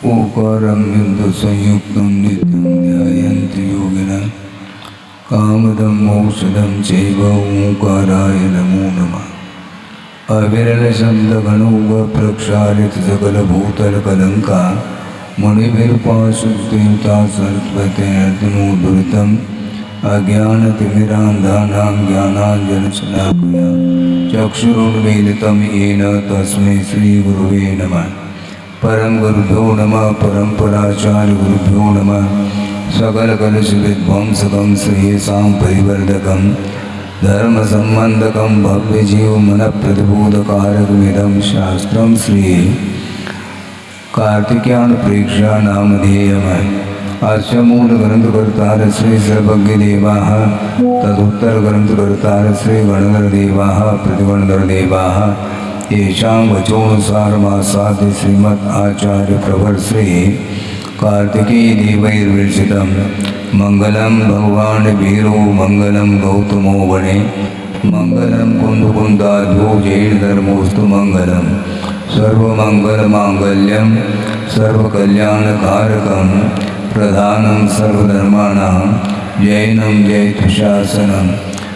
ओकारं युद्ध संयुक्तं नित्यं ध्यायन्ति योगिनः कामदं मोक्षदं चैव ओंकाराय नमो नमः। अविरल शब्द गणोग प्रक्षालित सकल भूतल कलंका मणिभिर्पाशुक्तियुता सरस्वती अर्जुनोद्धृतम् अज्ञानतिमिरान्धानां ज्ञानाञ्जनशलाकया चक्षुरुन्मीलितं येन तस्मै श्रीगुरुवे नमः। परम गुरुभ्यो नमः परम्पराचार्य गुरुभ्यो नमः। सकल कलुष विध्वंसकं श्रेयसां परिवर्धकं धर्म संबंधकं भव्य जीव मन प्रतिबोधकारकमिदं शास्त्रं श्री कार्तिकेयन प्रेक्षा नामधेयम्। अस्य मूल ग्रंथकर्तार श्री सर्वज्ञदेवाः तदुत्तर ग्रंथकर्तार श्री गणधरदेवाः प्रतिगणधरदेवाः येषां वचोनुसारमासाद्य श्रीमद् आचार्य प्रवर श्री कार्तिकेय देवैर्विरचितं मंगलम भगवान वीरो मंगलम गौतमो वने मंगलम कुंदकुंदाध्यो जैनधर्मोस्तु मंगलम सर्वमंगलमांगल्यं सर्वकल्याणकारकं प्रधानं सर्वधर्माणां जैनं जयतुशासनं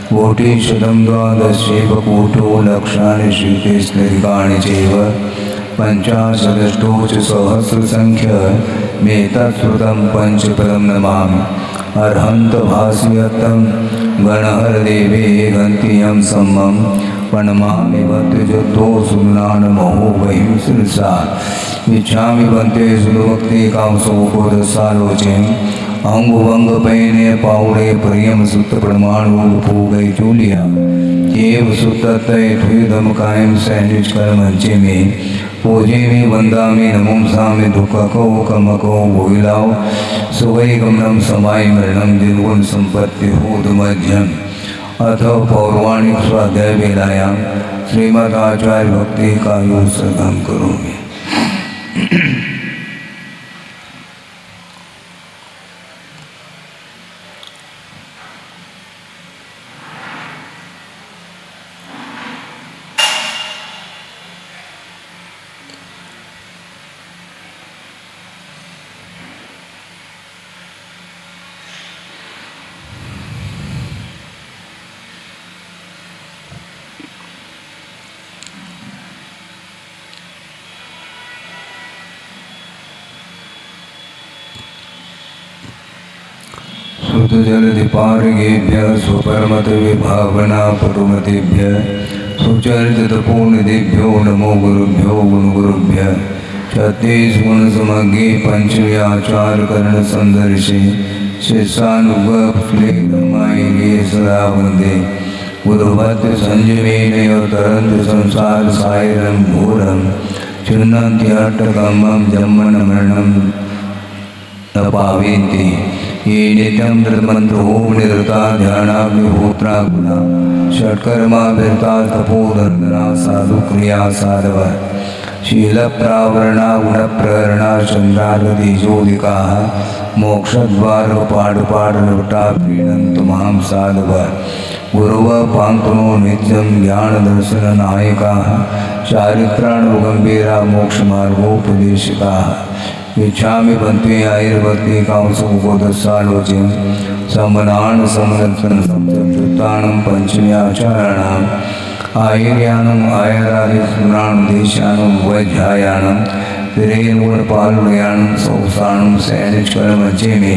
कोटिशतं द्वादशैव कोटो लक्षाणि श्रुतिस्त्रिकाणि चैव पंचाशदष्टो च सहस्रसंख्य मे तत्श्रुतं पंचपदं नमामि। अर्हन्त भास्यतं गणहरदेवे गन्तियं सम्मं प्रणमामि भक्तिजुक्तो सुनानमहो वहीं शिरसा इच्छामि बन्ते सुभक्ति कामसोकोदसालोचें अंगुवंग पैने पाउड़े प्रियम सुत प्रमाण गई चूलिया केव सुतय ठुदम कायम सैंडविच कर मंचे में पूजे में वंदा में नमोम सामे दुखको कमको भोगिलाओ सुवै गमनम समाय मरणम जिनगुण संपत्ति होद मध्यम अथ पौराणिक स्वाध्याय वेलायाम श्रीमदाचार्य भक्ति का योग श्रद्धाम करोगे। सुतजलधिपारिगेभ्य स्वपरमत विभावना पटुमतेभ्य सुचरितपूर्णदेभ्यो नमो गुरुभ्यो गुणगुरुभ्य छत्तीस गुण समज्ञे पंचव्याचार कर्ण संदर्शे शिष्यानुगफले धर्माये सदा वंदे गुरुभक्त संजमेन तरंत संसार सायरं घोरं चिन्नत्यष्टकमं जन्मन मरणं तपावेन्ति ये नित्यं धृतमंत्रो निरता ध्यानाग्निहोत्रा गुणा षट्कर्मा विरता तपोधर्मना साधु क्रिया साधव शील प्रावरणा गुण प्रेरणा चंद्रागतिजोदिका मोक्षद्वार पाठपाठ नवटा प्रीणंत मां साधव गुरुव पांतनो नित्यं ज्ञान दर्शन नायका चारित्राणुगंभीरा मोक्ष मार्गोपदेशिका इच्छामि बन्ते आयुर्भक्ति कामसुकोदसालोचें समनान समनत्सनं सप्तचुत्तानं पंचम्याचाराणां आयुर्यानम् आयुरादिस्मराणुदेशानं वैध्यायानं तिरेनुगुणपालुयानं सौसानं सैनिष्कर्मचे मे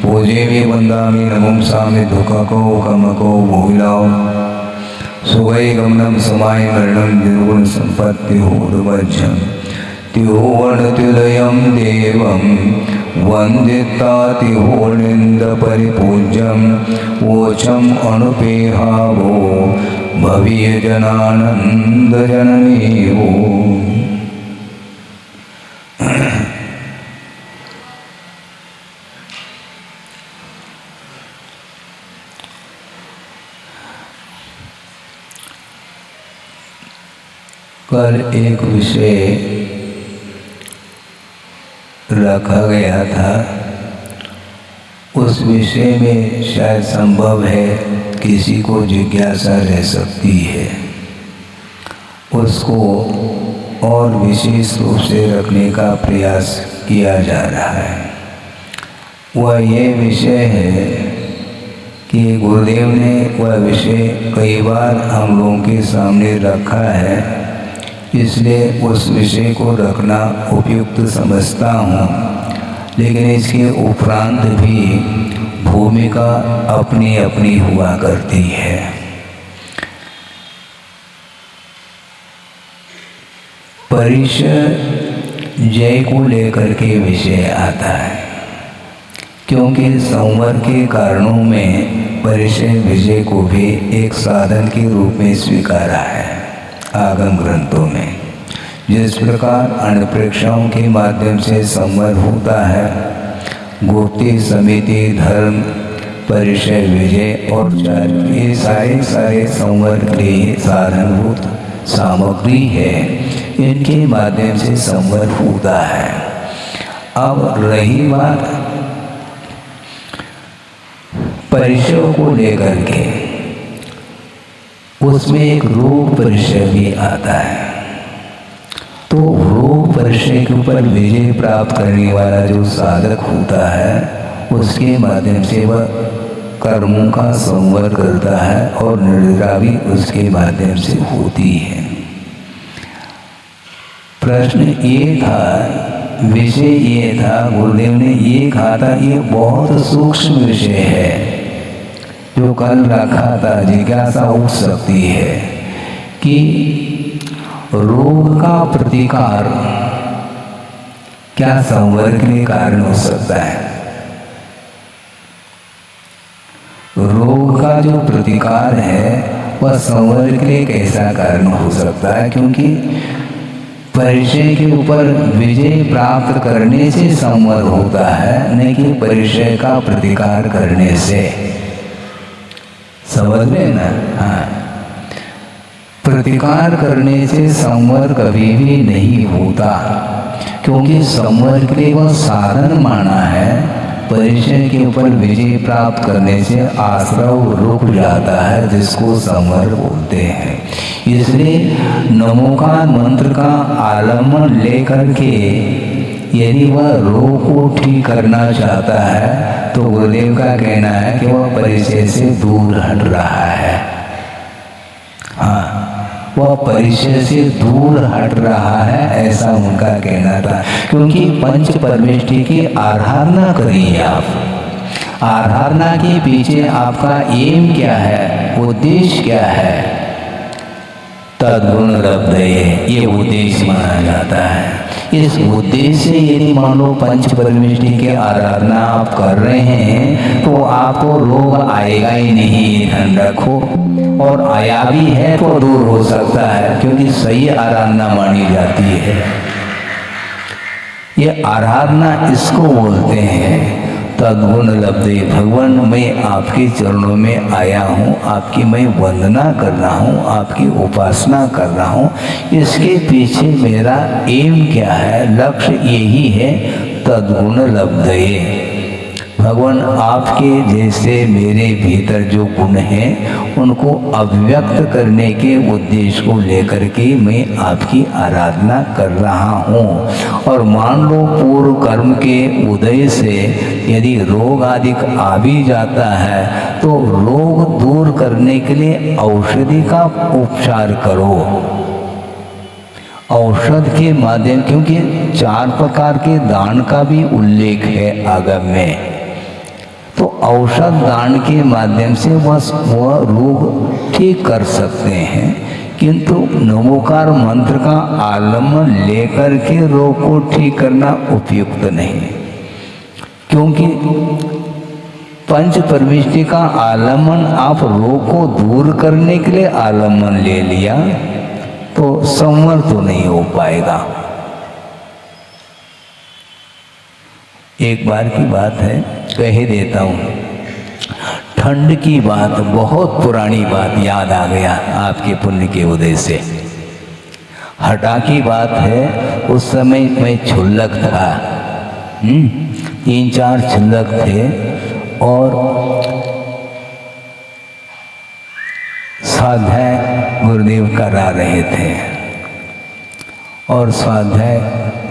पूजे मे वन्दामि नमों सामे दुःखको कमको भोगिलाओ सुवै गमनं समाय मरणं निर्गुण संपत्ति होदमज्जम् तिहोवर्णतिलयं देवं वन्दितातिहोर्निन्दपरिपूज्यं वोचम् अनुपेहावो भवीयजनानन्दजननीवो। कल एक विषय रखा गया था, उस विषय में शायद संभव है किसी को जिज्ञासा रह सकती है, उसको और विशेष रूप से रखने का प्रयास किया जा रहा है। वह ये विषय है कि गुरुदेव ने वह विषय कई बार हम लोगों के सामने रखा है, इसलिए उस विषय को रखना उपयुक्त समझता हूँ। लेकिन इसके उपरांत भी भूमिका अपनी अपनी हुआ करती है। परिचय जय को लेकर के विषय आता है, क्योंकि संवर के कारणों में परिचय विजय को भी एक साधन के रूप में स्वीकारा है आगम ग्रंथों में। जिस प्रकार अणप्रेक्षाओं के माध्यम से संवर होता है, गुप्ति, समिति, धर्म, परिचय, विजय और चार, ये सारे संवर के साधनभूत सामग्री है, इनके माध्यम से संवर होता है। अब रही बात परिचय को लेकर के, उसमें एक रूप परिचय भी आता है। तो रूप परिचय के ऊपर विजय प्राप्त करने वाला जो साधक होता है, उसके माध्यम से वह कर्मों का संवर करता है और निद्रा भी उसके माध्यम से होती है। प्रश्न ये था, विषय ये था, गुरुदेव ने ये कहा था, ये बहुत सूक्ष्म विषय है जो कल रखा था। जिज्ञासा उठ सकती है कि रोग का प्रतिकार क्या संवर के कारण हो सकता है? रोग का जो प्रतिकार है वह संवर के लिए कैसा कारण हो सकता है? क्योंकि परिचय के ऊपर विजय प्राप्त करने से संवर होता है, न कि परिचय का प्रतिकार करने से। समझ लेना। हाँ, प्रतिकार करने से संवर कभी भी नहीं होता, क्योंकि संवर के लिए वह साधन माना है। परिचय के ऊपर विजय प्राप्त करने से आश्रव रुक जाता है, जिसको संवर बोलते हैं। इसलिए नमोकार मंत्र का आलम्बन लेकर के यदि वह रोग को ठीक करना चाहता है, तो गुरुदेव का कहना है कि वह परिचय से दूर हट रहा है। हाँ, वह परिचय से दूर हट रहा है, ऐसा उनका कहना था। क्योंकि पंच परमेष्टि की आराधना करिए आप। आराधना के पीछे आपका एम क्या है, उद्देश्य क्या है? तद्गुण लब्धये, ये उद्देश्य माना जाता है। इस उद्देश्य से यदि मान लो पंच परमेष्टि की आराधना आप कर रहे हैं, तो आपको रोग आएगा ही नहीं, ध्यान रखो। और आया भी है तो दूर हो सकता है, क्योंकि सही आराधना मानी जाती है। ये आराधना इसको बोलते हैं तद्गुण लब्धे। भगवान, मैं आपके चरणों में आया हूँ, आपकी मैं वंदना कर रहा हूँ, आपकी उपासना कर रहा हूँ। इसके पीछे मेरा एम क्या है, लक्ष्य यही है, तद्गुण लब्धये। भगवान, आपके जैसे मेरे भीतर जो गुण हैं उनको अभिव्यक्त करने के उद्देश्य को लेकर के मैं आपकी आराधना कर रहा हूँ। और मान लो पूर्व कर्म के उदय से यदि रोग आदि आ भी जाता है, तो रोग दूर करने के लिए औषधि का उपचार करो। औषध के माध्यम, क्योंकि 4 प्रकार के दान का भी उल्लेख है आगम में, तो औषध दान के माध्यम से वह रोग ठीक कर सकते हैं। किंतु नमोकार मंत्र का आलम्बन लेकर के रोग को ठीक करना उपयुक्त नहीं, क्योंकि पंच परमेष्टि का आलम्बन आप रोग को दूर करने के लिए आलम्बन ले लिया तो संवर तो नहीं हो पाएगा। एक बार की बात है, कह देता हूँ। ठंड की बात, बहुत पुरानी बात याद आ गया आपके पुण्य के उदय से। हटा की बात है, उस समय मैं क्षुल्लक था, 3-4 क्षुल्लक थे और स्वाध्याय गुरुदेव करा रहे थे और स्वाध्याय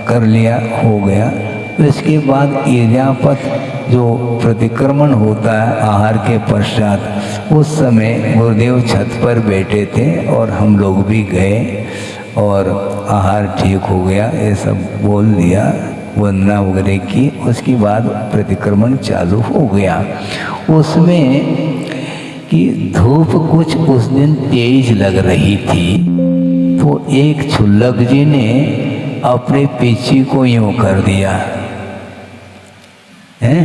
कर लिया, हो गया। तो इसके बाद ईर्जापथ जो प्रतिक्रमण होता है आहार के पश्चात, उस समय गुरुदेव छत पर बैठे थे और हम लोग भी गए और आहार ठीक हो गया, ये सब बोल दिया, वंदना वगैरह की। उसके बाद प्रतिक्रमण चालू हो गया। उसमें कि धूप कुछ उस दिन तेज लग रही थी, तो एक क्षुल्लक जी ने अपने पीछे को यूं कर दिया है।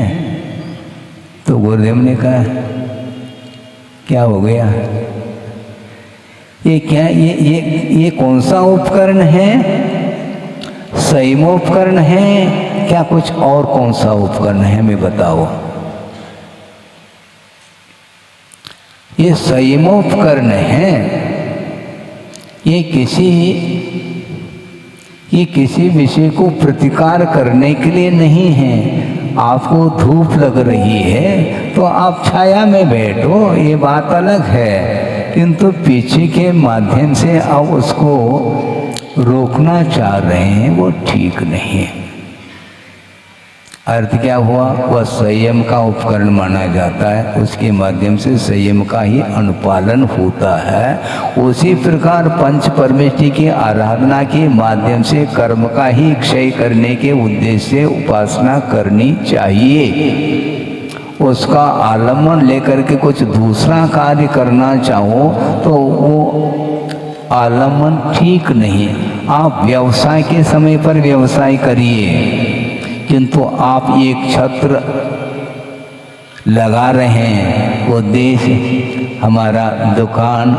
तो गुरुदेव ने कहा क्या हो गया, ये क्या, ये कौन सा उपकरण है, संयमोपकरण है क्या, कुछ और कौन सा उपकरण है, मैं बताओ। ये संयमोपकरण है, ये किसी विषय को प्रतिकार करने के लिए नहीं है। आपको धूप लग रही है तो आप छाया में बैठो, ये बात अलग है, किंतु पीछे के माध्यम से आप उसको रोकना चाह रहे हैं, वो ठीक नहीं है। अर्थ क्या हुआ, वह संयम का उपकरण माना जाता है, उसके माध्यम से संयम का ही अनुपालन होता है। उसी प्रकार पंच परमेष्टि की आराधना के माध्यम से कर्म का ही क्षय करने के उद्देश्य से उपासना करनी चाहिए। उसका आलम्बन लेकर के कुछ दूसरा कार्य करना चाहो तो वो आलम्बन ठीक नहीं। आप व्यवसाय के समय पर व्यवसाय करिए, किंतु आप एक छत्र लगा रहे हैं, उद्देश्य हमारा दुकान,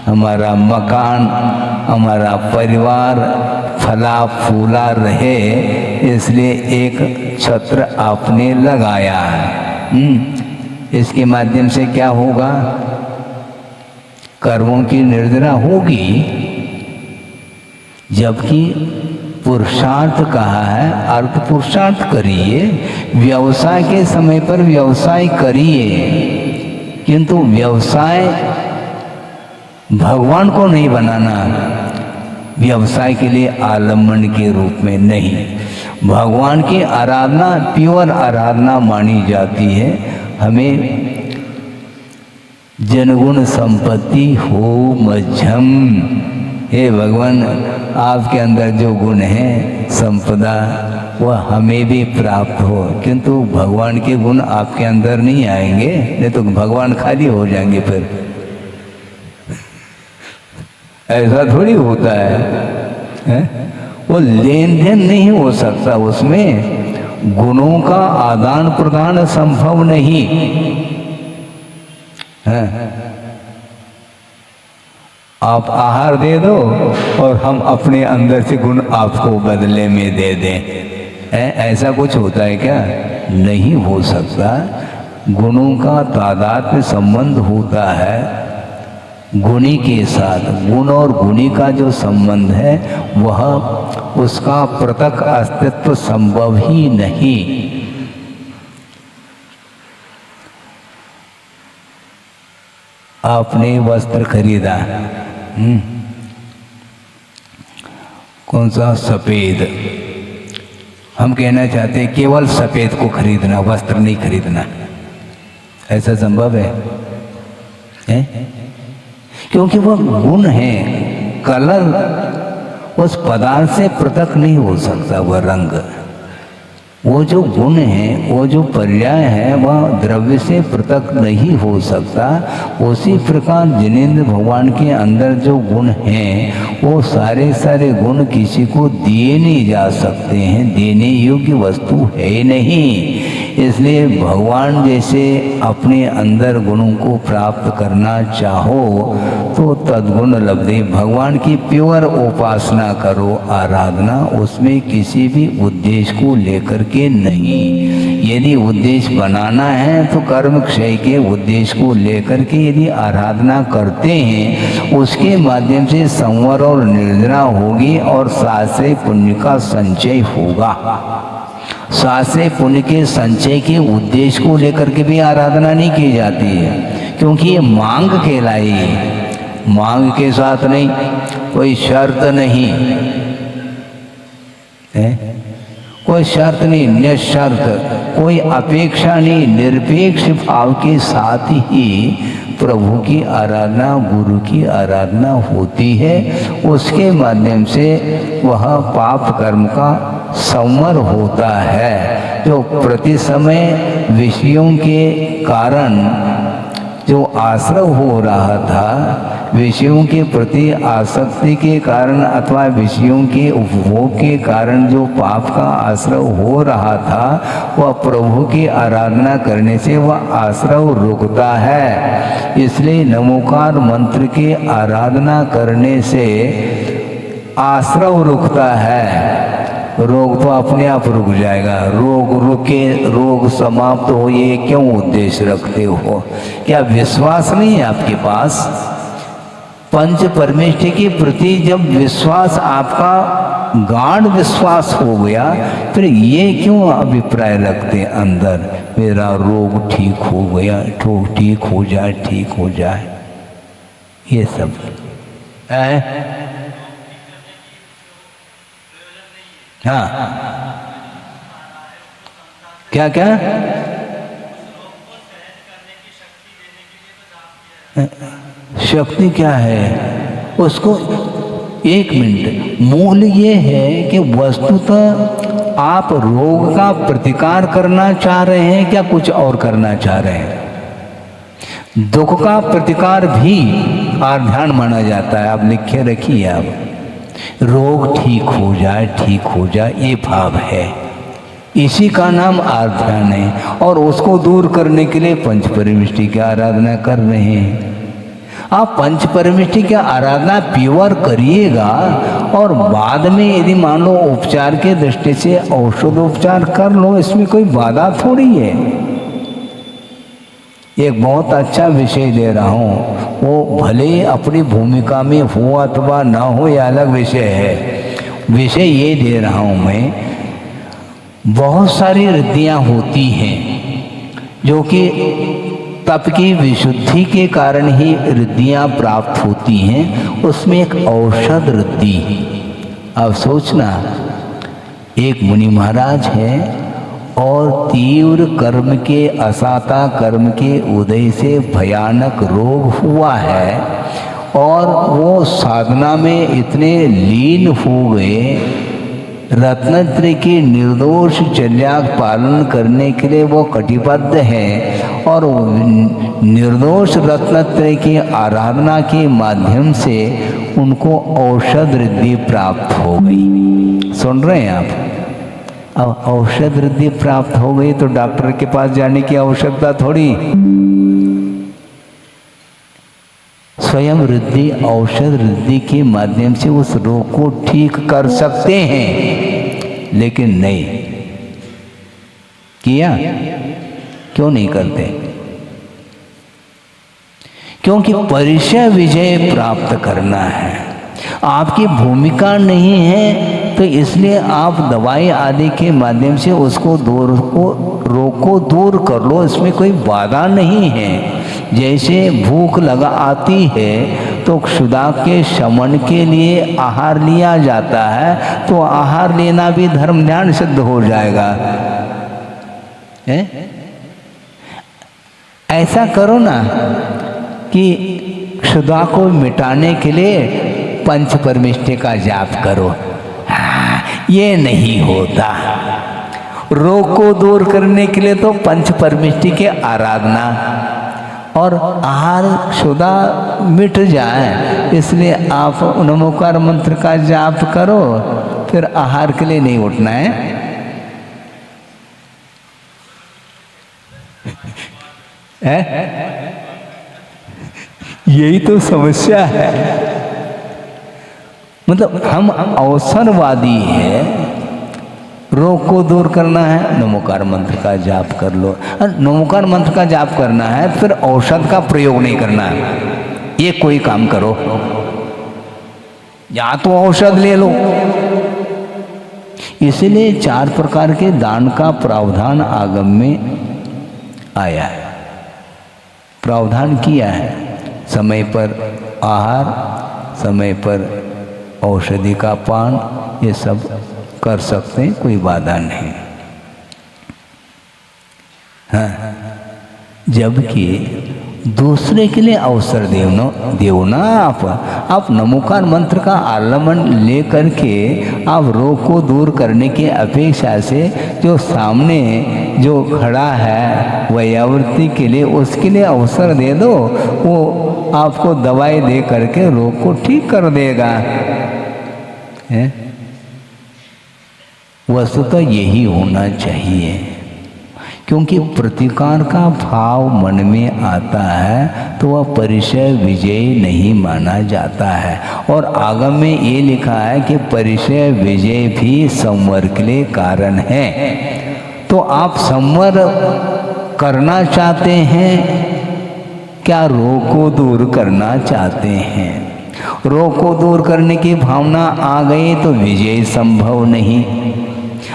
हमारा मकान, हमारा परिवार फला फूला रहे, इसलिए एक छत्र आपने लगाया है। इसके माध्यम से क्या होगा, कर्मों की निर्जरा होगी, जबकि पुरुषार्थ कहा है, अर्थ पुरुषार्थ करिए, व्यवसाय के समय पर व्यवसाय करिए, किंतु व्यवसाय भगवान को नहीं बनाना, व्यवसाय के लिए आलम्बन के रूप में नहीं। भगवान की आराधना प्योर आराधना मानी जाती है। हमें जनगुण संपत्ति हो मध्यम, हे भगवान आपके अंदर जो गुण है संपदा वह हमें भी प्राप्त हो, किंतु भगवान के गुण आपके अंदर नहीं आएंगे, नहीं तो भगवान खाली हो जाएंगे फिर। ऐसा थोड़ी होता है? वो लेन देन नहीं हो सकता, उसमें गुणों का आदान प्रदान संभव नहीं है। आप आहार दे दो और हम अपने अंदर से गुण आपको बदले में दे दें, ऐसा कुछ होता है क्या? नहीं हो सकता। गुणों का तादात्म्य संबंध होता है गुणी के साथ। गुण और गुणी का जो संबंध है वह उसका पृथक अस्तित्व संभव ही नहीं। आपने वस्त्र खरीदा, कौन सा? सफेद। हम कहना चाहते हैं केवल सफेद को खरीदना, वस्त्र नहीं खरीदना, ऐसा संभव है? क्योंकि वह गुण है, कलर उस पदार्थ से पृथक नहीं हो सकता। वह रंग, वो जो गुण है, वो जो पर्याय है, वह द्रव्य से पृथक नहीं हो सकता। उसी प्रकार जिनेंद्र भगवान के अंदर जो गुण हैं वो सारे सारे गुण किसी को दिए नहीं जा सकते हैं, देने योग्य वस्तु है नहीं। इसलिए भगवान जैसे अपने अंदर गुणों को प्राप्त करना चाहो तो तद्गुण लब्धि, भगवान की प्योर उपासना करो, आराधना, उसमें किसी भी उद्देश्य को लेकर के नहीं। यदि उद्देश्य बनाना है तो कर्म क्षय के उद्देश्य को लेकर के यदि आराधना करते हैं, उसके माध्यम से संवर और निर्जरा होगी और शास्त्रीय पुण्य का संचय होगा। शास्त्रीय पुण्य के संचय के उद्देश्य को लेकर के भी आराधना नहीं की जाती है, क्योंकि ये मांग कहलाई है। मांग के साथ नहीं, कोई शर्त नहीं है, कोई शर्त नहीं, निशर्त, कोई अपेक्षा नहीं, निरपेक्ष भाव के साथ ही प्रभु की आराधना, गुरु की आराधना होती है। उसके माध्यम से वह पाप कर्म का संवर होता है। जो प्रति समय विषयों के कारण जो आश्रव हो रहा था, विषयों के प्रति आसक्ति के कारण अथवा विषयों के उपभोग के कारण जो पाप का आश्रव हो रहा था, वह प्रभु की आराधना करने से वह आश्रव रुकता है। इसलिए नमोकार मंत्र की आराधना करने से आश्रव रुकता है। रोग तो अपने आप रुक जाएगा। रोग रुके, रोग समाप्त हो, ये क्यों उद्देश्य रखते हो? क्या विश्वास नहीं है आपके पास? पंच परमेष्ठि के प्रति जब विश्वास आपका गाढ़ विश्वास हो गया, फिर ये क्यों अभिप्राय रखते अंदर, मेरा रोग ठीक हो गया, ठीक हो जाए, ठीक हो जाए, ये सब है। हाँ, क्या क्या? शक्ति क्या है उसको? एक मिनट, मूल ये है कि वस्तुतः आप रोग का प्रतिकार करना चाह रहे हैं, क्या कुछ और करना चाह रहे हैं? दुख का प्रतिकार भी आध्यान माना जाता है। आप लिखे रखिए, आप रोग ठीक हो जाए, ठीक हो जाए, ये भाव है, इसी का नाम आध्यान है। और उसको दूर करने के लिए पंच परमेष्ठि की आराधना कर रहे हैं। आप पंच परमेष्ठि की आराधना प्योर करिएगा और बाद में यदि मान लो उपचार के दृष्टि से औषध उपचार कर लो, इसमें कोई बाधा थोड़ी है। एक बहुत अच्छा विषय दे रहा हूँ, वो भले अपनी भूमिका में हो अथवा ना हो, यह अलग विषय है। विषय ये दे रहा हूँ मैं, बहुत सारी रिद्धियाँ होती हैं जो कि तप की विशुद्धि के कारण ही रिद्धियाँ प्राप्त होती हैं। उसमें एक औषध रिद्धि, अब सोचना, एक मुनि महाराज है और तीव्र कर्म के, असाता कर्म के उदय से भयानक रोग हुआ है और वो साधना में इतने लीन हो गए, रत्नत्रय की निर्दोष चर्या पालन करने के लिए वो कटिबद्ध है और निर्दोष रत्नत्रय की आराधना के माध्यम से उनको औषध रिद्धि प्राप्त हो गई। सुन रहे हैं आप? अब औषध रिद्धि प्राप्त हो गई तो डॉक्टर के पास जाने की आवश्यकता थोड़ी। स्वयं रिद्धि, औषध रिद्धि के माध्यम से उस रोग को ठीक कर सकते हैं, लेकिन नहीं किया। क्यों नहीं करते? क्योंकि परिचय विजय प्राप्त करना है, आपकी भूमिका नहीं है, तो इसलिए आप दवाई आदि के माध्यम से उसको रोग को दूर कर लो, इसमें कोई बाधा नहीं है। जैसे भूख लगा आती है तो क्षुधा के शमन के लिए आहार लिया जाता है, तो आहार लेना भी धर्म ध्यान सिद्ध हो जाएगा। है? ऐसा करो ना कि क्षुधा को मिटाने के लिए पंच परमेष्ठि का जाप करो। ये नहीं होता। रोग को दूर करने के लिए तो पंच परमेष्ठि की आराधना और आहार क्षुधा मिट जाए, इसलिए आप नमोकार मंत्र का जाप करो, फिर आहार के लिए नहीं उठना है। यही तो समस्या है। मतलब हम अवसरवादी है, रोग को दूर करना है नमोकार मंत्र का जाप कर लो। नमोकार मंत्र का जाप करना है फिर औषध का प्रयोग नहीं करना है। ये कोई काम करो, या तो औषध ले लो। इसलिए 4 प्रकार के दान का प्रावधान आगम में आया है, प्रावधान किया है। समय पर आहार, समय पर औषधि का पान, ये सब कर सकते हैं, कोई बाधा नहीं। हाँ, जबकि दूसरे के लिए अवसर देव ना आप नमोकार मंत्र का आलम्बन ले करके आप रोग को दूर करने की अपेक्षा से जो सामने जो खड़ा है वैयावृत्ति के लिए, उसके लिए अवसर दे दो, वो आपको दवाई दे करके रोग को ठीक कर देगा। वस्तुतः यही होना चाहिए, क्योंकि प्रतिकार का भाव मन में आता है तो वह परिचय विजय नहीं माना जाता है। और आगम में ये लिखा है कि परिचय विजय भी संवर के लिए कारण है। तो आप संवर करना चाहते हैं क्या, रोग को दूर करना चाहते हैं? रोग को दूर करने की भावना आ गई तो विजय संभव नहीं,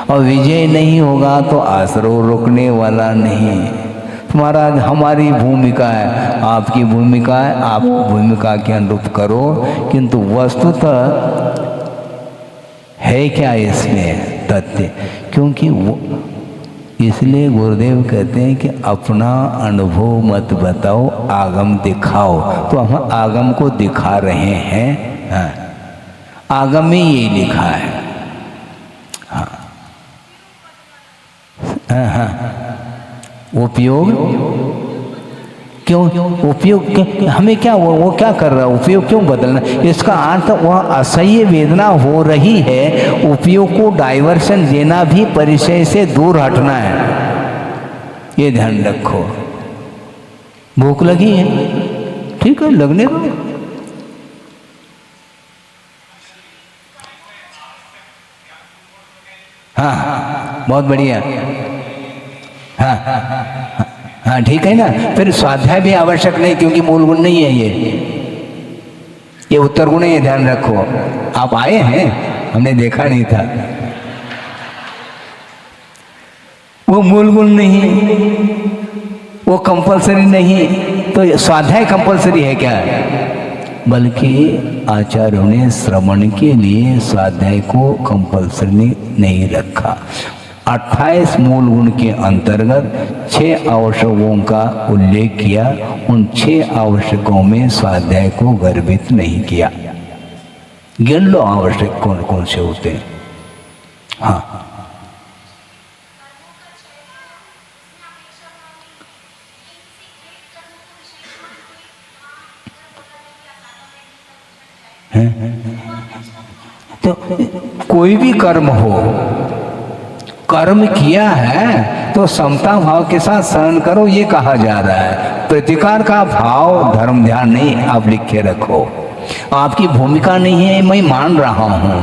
और विजय नहीं होगा तो आश्रय रुकने वाला नहीं। तुम्हारा हमारी भूमिका है, आपकी भूमिका है, आप भूमिका के अनुरूप करो। किंतु वस्तुतः है क्या इसमें तथ्य? क्योंकि वो इसलिए गुरुदेव कहते हैं कि अपना अनुभव मत बताओ, आगम दिखाओ। तो हम आगम को दिखा रहे हैं। हाँ, आगम में ये लिखा है। हाँ हाँ हाँ, उपयोग क्यों? उपयोग हमें क्या, वो क्या कर रहा है? उपयोग क्यों बदलना? इसका अर्थ वह असह्य वेदना हो रही है, उपयोग को डाइवर्शन देना भी परिचय से दूर हटना है। ये ध्यान रखो। भूख लगी है, ठीक है, लगने दो। हाँ, बहुत बढ़िया। हाँ हाँ, ठीक है ना। फिर स्वाध्याय भी आवश्यक नहीं, क्योंकि मूल गुण नहीं है ये उत्तर गुण है। ध्यान रखो, आप आए हैं, हमने देखा नहीं था। वो मूल गुण नहीं, वो कंपलसरी नहीं। तो स्वाध्याय कंपलसरी है क्या? बल्कि आचार्यों ने श्रवण के लिए स्वाध्याय को कंपलसरी नहीं रखा। 28 मूल गुण के अंतर्गत 6 आवश्यकों का उल्लेख किया। उन 6 आवश्यकों में स्वाध्याय को गर्भित नहीं किया। गिन लो आवश्यक कौन कौन से होते हैं। हाँ, तो कोई भी कर्म हो, कर्म किया है तो समता भाव के साथ सहन करो, ये कहा जा रहा है। प्रतिकार का भाव धर्म ध्यान नहीं, आप लिख के रखो। आपकी भूमिका नहीं है, मैं मान रहा हूं,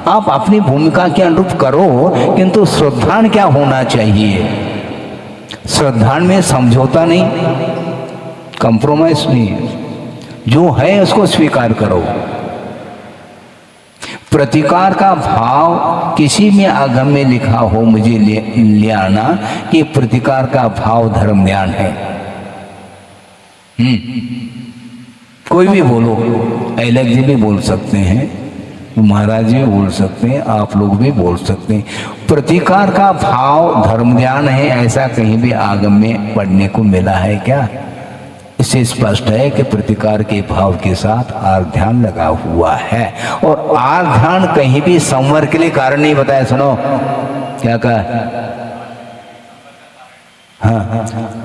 आप अपनी भूमिका के अनुरूप करो। किंतु श्रद्धान क्या होना चाहिए? श्रद्धान में समझौता नहीं, कंप्रोमाइज नहीं, जो है उसको स्वीकार करो। प्रतिकार का भाव किसी में आगम में लिखा हो, मुझे ले आना कि प्रतिकार का भाव धर्म ध्यान है। कोई भी बोलो, अलग जी भी बोल सकते हैं, महाराज भी बोल सकते हैं, आप लोग भी बोल सकते हैं। प्रतिकार का भाव धर्म ध्यान है, ऐसा कहीं भी आगम में पढ़ने को मिला है क्या? इससे स्पष्ट है कि प्रतिकार के भाव के साथ आर ध्यान लगा हुआ है। और आर ध्यान कहीं भी संवर के लिए कारण नहीं बताया। सुनो क्या कहा? हाँ,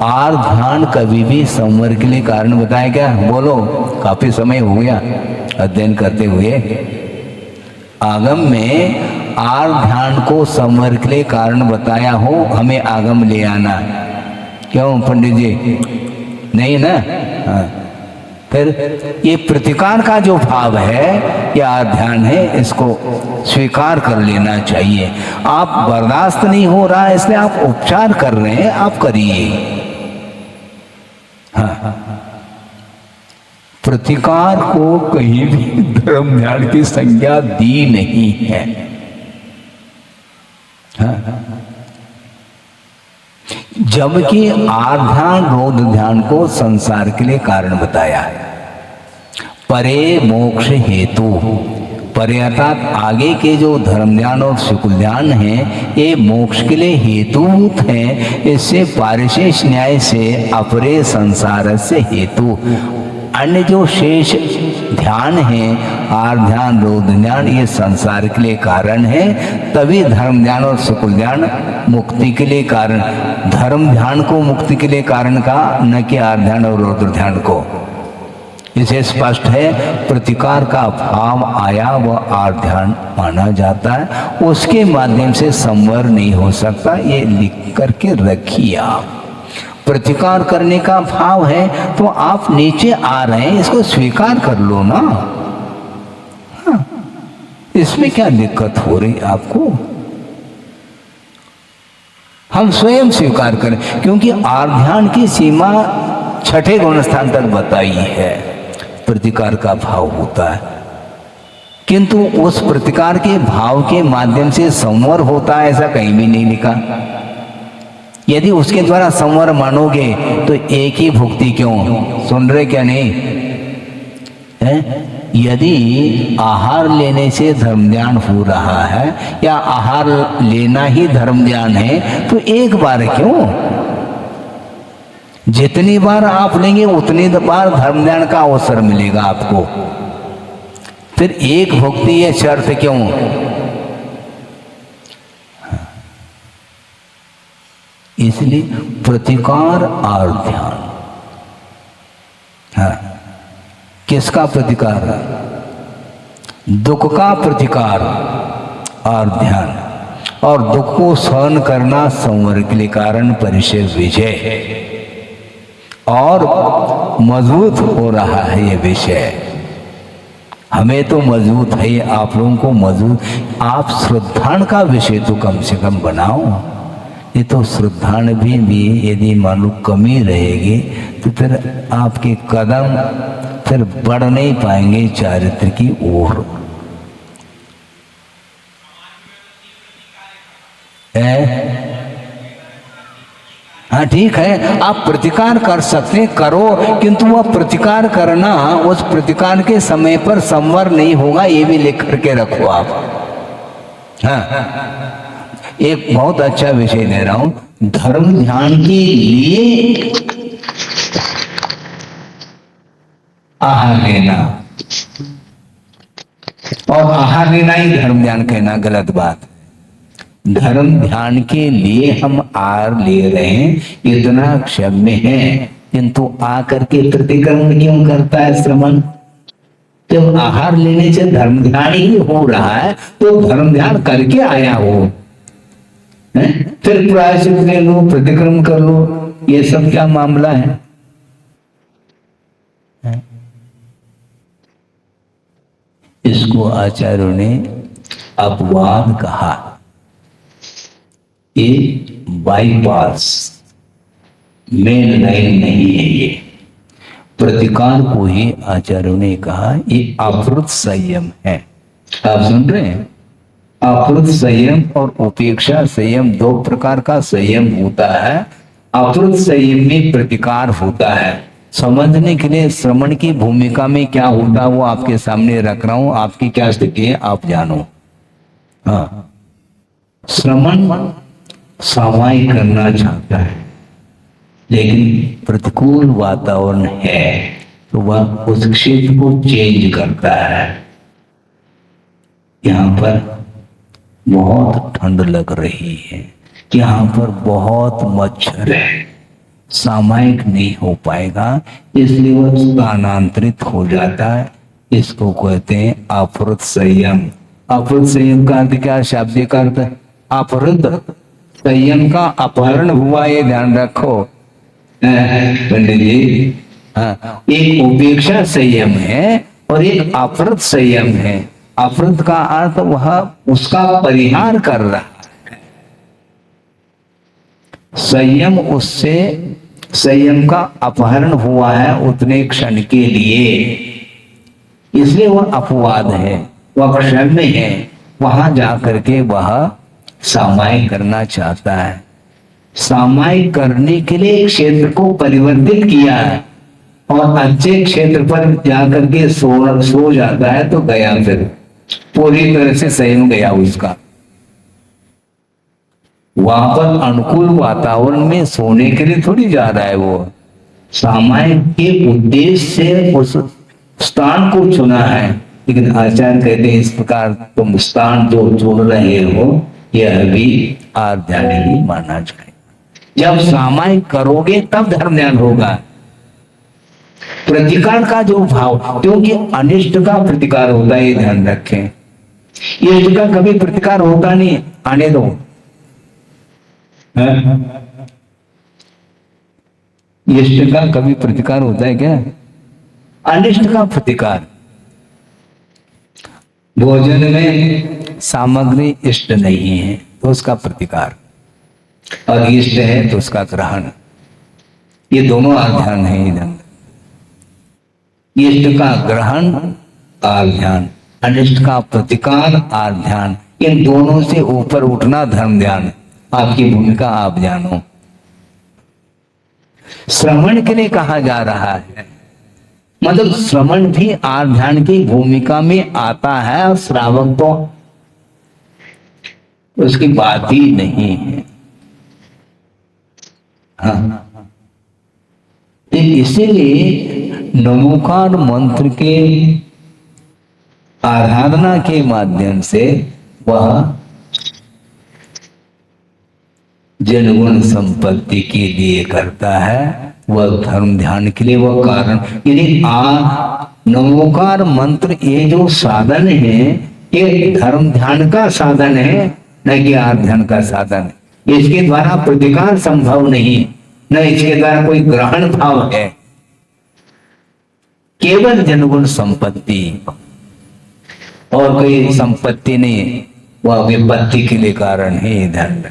आर ध्यान कभी भी संवर के लिए कारण बताया क्या? बोलो, काफी समय हो गया अध्ययन करते हुए। आगम में आर ध्यान को संवर के लिए कारण बताया हो, हमें आगम ले आना। क्यों पंडित जी? नहीं ना? हाँ, फिर ये प्रतिकार का जो भाव है या ध्यान है, इसको स्वीकार कर लेना चाहिए। आप बर्दाश्त नहीं हो रहा है इसलिए आप उपचार कर रहे हैं, आप करिए। हाँ, प्रतिकार को कहीं भी धर्म ध्यान की संज्ञा दी नहीं है। हाँ, जबकि आध्यान रोध ध्यान को संसार के लिए कारण बताया है। परे मोक्ष हेतु, परे अर्थात आगे के जो धर्म ध्यान और सुख ध्यान हैं, ये मोक्ष के लिए हेतुभूत हैं। इससे पारिशेष न्याय से अपरे संसार से हेतु, अन्य जो शेष ध्यान है, आध्यान रोध ध्यान, ये संसार के लिए कारण है। तभी धर्म ध्यान और सुख ध्यान मुक्ति के लिए कारण, धर्म ध्यान को मुक्ति के लिए कारण का, न कि आध्यान और रोध ध्यान को। इसे स्पष्ट है, प्रतिकार का भाव आया व आध्यान माना जाता है, उसके माध्यम से संवर नहीं हो सकता। ये लिख करके रखिए आप। प्रतिकार करने का भाव है तो आप नीचे आ रहे हैं, इसको स्वीकार कर लो ना। हाँ, इसमें क्या दिक्कत हो रही आपको? हम स्वयं स्वीकार करें, क्योंकि आध्यान की सीमा छठे गुण स्थान तक बताई है, प्रतिकार का भाव होता है। किंतु उस प्रतिकार के भाव के माध्यम से संवर होता है, ऐसा कहीं भी नहीं लिखा। यदि उसके द्वारा संवर मानोगे तो एक ही भुक्ति क्यों? सुन रहे क्या नहीं है? यदि आहार लेने से धर्म ध्यान हो रहा है या आहार लेना ही धर्म ध्यान है, तो एक बार क्यों? जितनी बार आप लेंगे उतनी बार धर्म ध्यान का अवसर मिलेगा आपको। फिर एक भुक्ति ये शर्त क्यों? इसलिए प्रतिकार और ध्यान। हाँ, किसका प्रतिकार? दुख का प्रतिकार और ध्यान। और दुख को सहन करना संवर के लिए कारण, परिचय विजय। और मजबूत हो रहा है ये विषय। हमें तो मजबूत है, आप लोगों को मजबूत। आप श्रद्धान का विषय तो कम से कम बनाओ। ये तो श्रद्धान भी यदि मानो कमी रहेगी तो फिर आपके कदम फिर बढ़ नहीं पाएंगे चारित्र की ओर। हाँ ठीक है, आप प्रतिकार कर सकते करो, किंतु वह प्रतिकार करना उस प्रतिकार के समय पर संवर नहीं होगा, ये भी लिख करके रखो आप। हाँ, एक बहुत अच्छा विषय दे रहा हूं, धर्म ध्यान के लिए आहार लेना और आहार लेना ही धर्म ध्यान कहना गलत बात। धर्म ध्यान के लिए हम आहार ले रहे हैं इतना क्षम्य है, किंतु आकर के प्रतिक्रमण क्यों करता है श्रवण? जब आहार लेने से धर्म ध्यान ही हो रहा है तो धर्म ध्यान करके आया हो, फिर प्रायश्चित ले लो, प्रतिक्रमण कर लो, ये सब क्या मामला है? इसको आचार्यों ने अपवाद कहा। ये बाईपास मेन लाइन नहीं है। ये प्रतिकार को ही आचार्यों ने कहा ये अप्रुत संयम है। आप सुन रहे हैं? अप्रुत संयम और उपेक्षा संयम दो प्रकार का संयम होता है। अप्रुत संयम में प्रतिकार होता है। समझने के लिए श्रवण की भूमिका में क्या होता है वो आपके सामने रख रहा हूं, आपकी क्या स्थिति है आप जानो। हाँ, श्रवण सामायिक करना चाहता है, लेकिन प्रतिकूल वातावरण है तो वह उस क्षेत्र को चेंज करता है। यहाँ पर बहुत ठंड लग रही है, यहाँ पर बहुत मच्छर है, सामायिक नहीं हो पाएगा, इसलिए वह स्थानांतरित हो जाता है। इसको कहते हैं अपहृत संयम। अपहृत संयम का अर्थ क्या? शाब्दिक अर्थ अपहृत संयम का अपहरण हुआ, ये ध्यान रखो पंडित जी। हाँ, एक उपेक्षा संयम है और एक अप्रत संयम है। अप्रत का अर्थ वह उसका परिहार कर रहा है, संयम उससे संयम का अपहरण हुआ है उतने क्षण के लिए, इसलिए वह अपवाद है, वह क्षम्य है। वहां जाकर के वह सामायिक करना चाहता है, सामायिक करने के लिए क्षेत्र को परिवर्तित किया है और अच्छे क्षेत्र पर जाकर के सो जाता है तो गया, फिर पूरी तरह से संयम गया उसका। वहां पर अनुकूल वातावरण में सोने के लिए थोड़ी जा रहा है, वो सामायिक के उद्देश्य से उस स्थान को चुना है। लेकिन आचार्य कहते हैं इस प्रकार तुम स्थान जो चुन रहे हो यह भी आध्यात्म ही माना जाए। जब सामायिक करोगे तब धर्म ध्यान होगा। प्रतिकार का जो भाव, क्योंकि अनिष्ट का प्रतिकार होता है, ये ध्यान रखें। इष्ट का कभी प्रतिकार होता नहीं, आने दो। इष्ट का कभी प्रतिकार होता है क्या? अनिष्ट का प्रतिकार। भोजन में सामग्री इष्ट नहीं है तो उसका प्रतिकार, और इष्ट है तो उसका ग्रहण। ये दोनों आध्यान है इधर। इष्ट का ग्रहण आध्यान, अनिष्ट का प्रतिकार आध्यान। इन दोनों से ऊपर उठना धर्म ध्यान। आपकी भूमिका आप जानो। श्रवण के लिए कहा जा रहा है, मतलब श्रवण भी आध्यान की भूमिका में आता है और श्रावक तो उसकी बात ही नहीं है। हाँ, इसीलिए नमोकार मंत्र के आराधना के माध्यम से वह जनगुण संपत्ति के लिए करता है, वह धर्म ध्यान के लिए वह कारण। यदि नमोकार मंत्र ये जो साधन है ये धर्म ध्यान का साधन है, न कि आध्यान का साधन है। इसके द्वारा प्रतिकार संभव नहीं, न इसके द्वारा कोई ग्रहण भाव है। केवल जनगुण संपत्ति और कोई संपत्ति नहीं, वह विपत्ति के लिए कारण है। ध्यान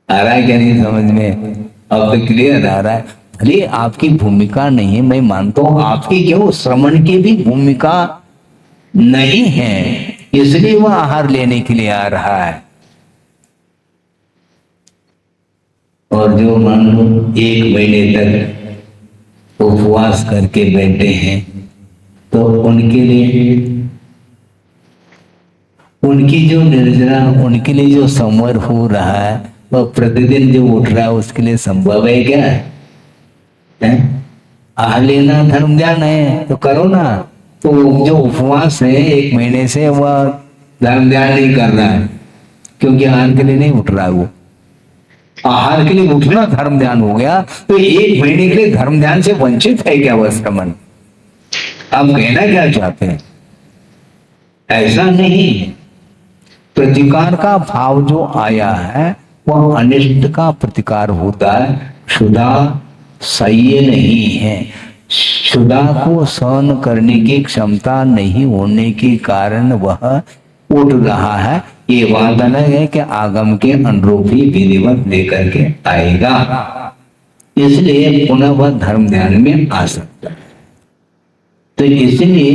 आ रहा है क्या नहीं समझ में? अब तो क्लियर आ रहा है। भले आपकी भूमिका नहीं है, मैं मानता हूं आपकी, क्यों श्रवण की भी भूमिका नहीं है, इसलिए वह आहार लेने के लिए आ रहा है। और जो मान लो 1 महीने तक उपवास करके बैठे हैं तो उनके लिए, उनकी जो निर्जरा, उनके लिए जो संवर हो रहा है वह प्रतिदिन जो उठ रहा है उसके लिए संभव है क्या? आहार लेना धर्म ध्यान है तो करो ना। तो जो उपवास है 1 महीने से वह धर्म ध्यान नहीं कर रहा है, क्योंकि आहार के लिए नहीं उठ रहा है। वो आहार के लिए उठना धर्म ध्यान हो गया, तो 1 महीने के लिए धर्म ध्यान से वंचित है क्या वह श्रमण? आप कहना क्या चाहते हैं? ऐसा नहीं। प्रतिकार का भाव जो आया है वह अनिष्ट का प्रतिकार होता है, क्षुधा सह्य नहीं है। क्षुधा को सहन करने की क्षमता नहीं होने के कारण वह उठ रहा है। ये बात अलग है कि आगम के अनुरूप ही विधिवत लेकर के आएगा, इसलिए पुनः वह धर्म ध्यान में आ सकता है। तो इसलिए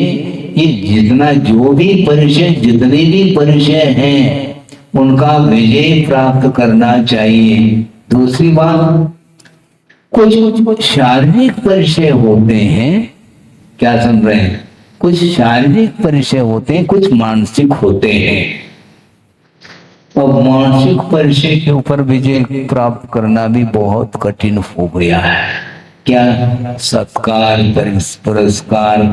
ये जितना जो भी परिचय, जितने भी परिचय हैं उनका विजय प्राप्त करना चाहिए। दूसरी बात, कुछ शारीरिक परिचय होते हैं, क्या समझ रहे हैं? कुछ शारीरिक परिचय होते हैं, कुछ मानसिक होते हैं। और मानसिक परिचय के ऊपर विजय प्राप्त करना भी बहुत कठिन हो गया है। क्या? सत्कार, पुरस्कार,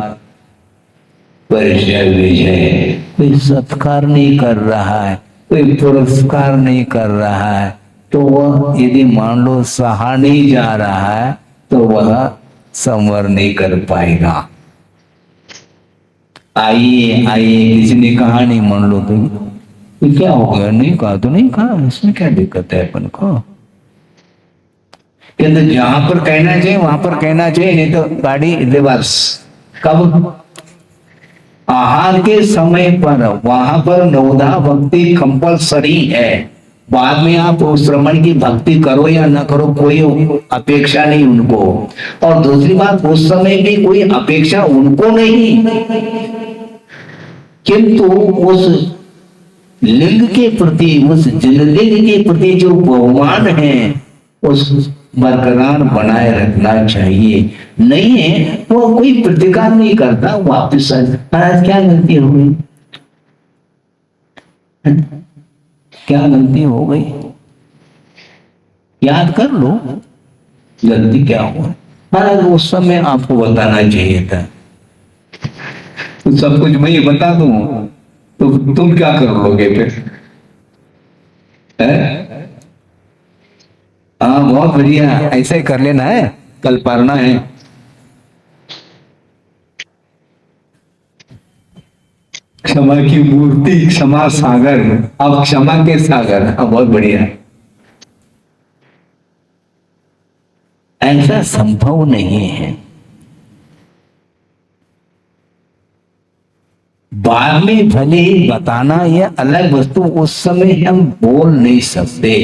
परिचय, विजय। कोई सत्कार नहीं कर रहा है, कोई पुरस्कार नहीं कर रहा है, तो वह यदि मान लो सहा नहीं जा रहा है तो वह संवर नहीं कर पाएगा। आइए आइए किसी ने कहा नहीं, मान लो तो क्या हो गया? नहीं कहा तो नहीं कहा, इसमें क्या दिक्कत है अपन को? किंतु जहां पर कहना चाहिए वहां पर कहना चाहिए, नहीं तो गाड़ी रिवर्स। कब? आहार के समय पर वहां पर नवधा भक्ति कंपलसरी है। बाद में आप उस श्रमण की भक्ति करो या न करो, कोई अपेक्षा नहीं उनको। और दूसरी बात, उस समय भी कोई अपेक्षा उनको नहीं, किंतु उस लिंग के प्रति, उस जिनलिंग के प्रति जो बहुमान है उस बरकरार बनाए रखना चाहिए। नहीं है वो कोई प्रतिकार नहीं करता, वापिस आज क्या गलती हो गई, क्या गलती हो गई, याद कर लो गलती क्या हुआ। महाराज उस समय आपको बताना चाहिए था। तो सब कुछ मैं बता दूं तो तुम क्या कर लोगे फिर? हाँ बहुत बढ़िया, ऐसा ही कर लेना है, कल पारना है। क्षमा की मूर्ति, क्षमा सागर, अब क्षमा के सागर। हाँ बहुत बढ़िया। ऐसा संभव नहीं है। बाद में भले ही बताना यह अलग वस्तु, उस समय हम बोल नहीं सकते।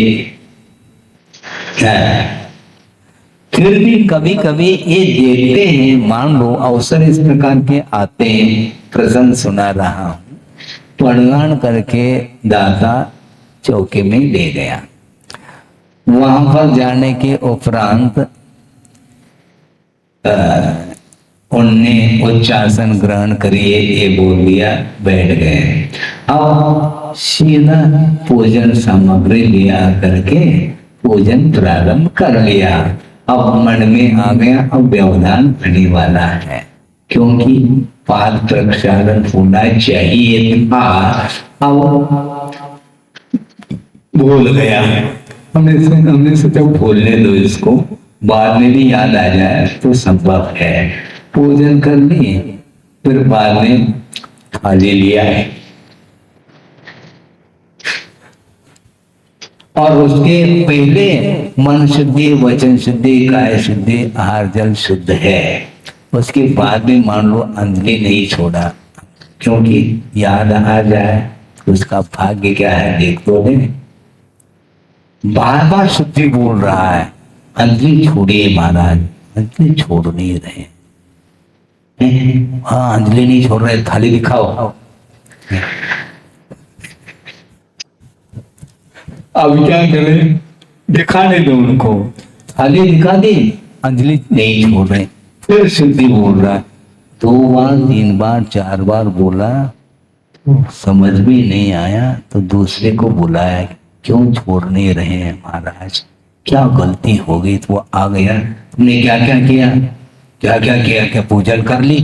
फिर भी कभी कभी ये देखते हैं, मान लो अवसर इस प्रकार के आते हैं, प्रसंग सुना रहा हूं, प्रणाम करके दादा चौके में ले गया। वहां पर जाने के उपरांत उनने उच्चासन ग्रहण करिए ये बोल दिया, बैठ गए। अब सीधा पूजन सामग्री लिया करके पूजन प्रारंभ कर लिया। अब मन में आ गया अब व्यवधान होने वाला है, क्योंकि पाद प्रक्षालन होना चाहिए था। अब भूल गया, हमने सोचा भूलने दो इसको, बाद में भी याद आ जाए तो संभव है। पूजन कर लिए, फिर बाद में थाली लिया है और उसके पहले मन शुद्धि, वचन शुद्धि, काय शुद्धि, आहार जल शुद्ध है। उसके बाद में मान लो अंजलि नहीं छोड़ा, क्योंकि याद आ जाए उसका भाग्य क्या है देख तो ले। बार बार शुद्धि बोल रहा है, अंजलि छोड़िए महाराज, अंजलि छोड़ नहीं रहे। हाँ अंजलि नहीं छोड़ रहे, थाली दिखाओ। अब क्या करें, दिखाने दो उनको, थाली दिखा दी, अंजलि नहीं छोड़ रहे। फिर शुद्धि बोल रहा, 2 बार 3 बार 4 बार बोला, समझ में नहीं आया तो दूसरे को बुलाया, क्यों छोड़ नहीं रहे हैं महाराज, क्या गलती हो गई? तो वो आ गया, तुमने क्या क्या किया, क्या क्या किया, क्या पूजन कर ली?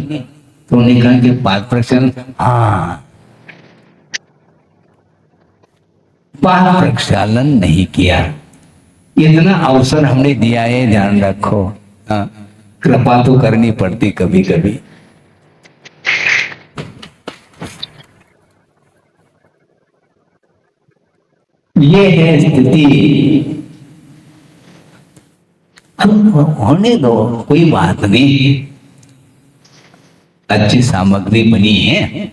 तो उन्होंने कहा कि पाद प्रक्षालन, हाँ पाद प्रक्षालन नहीं किया। इतना अवसर हमने दिया है, ध्यान रखो। हाँ कृपा तो करनी पड़ती कभी कभी। ये है स्थिति। होने दो, कोई बात नहीं, अच्छी सामग्री बनी है।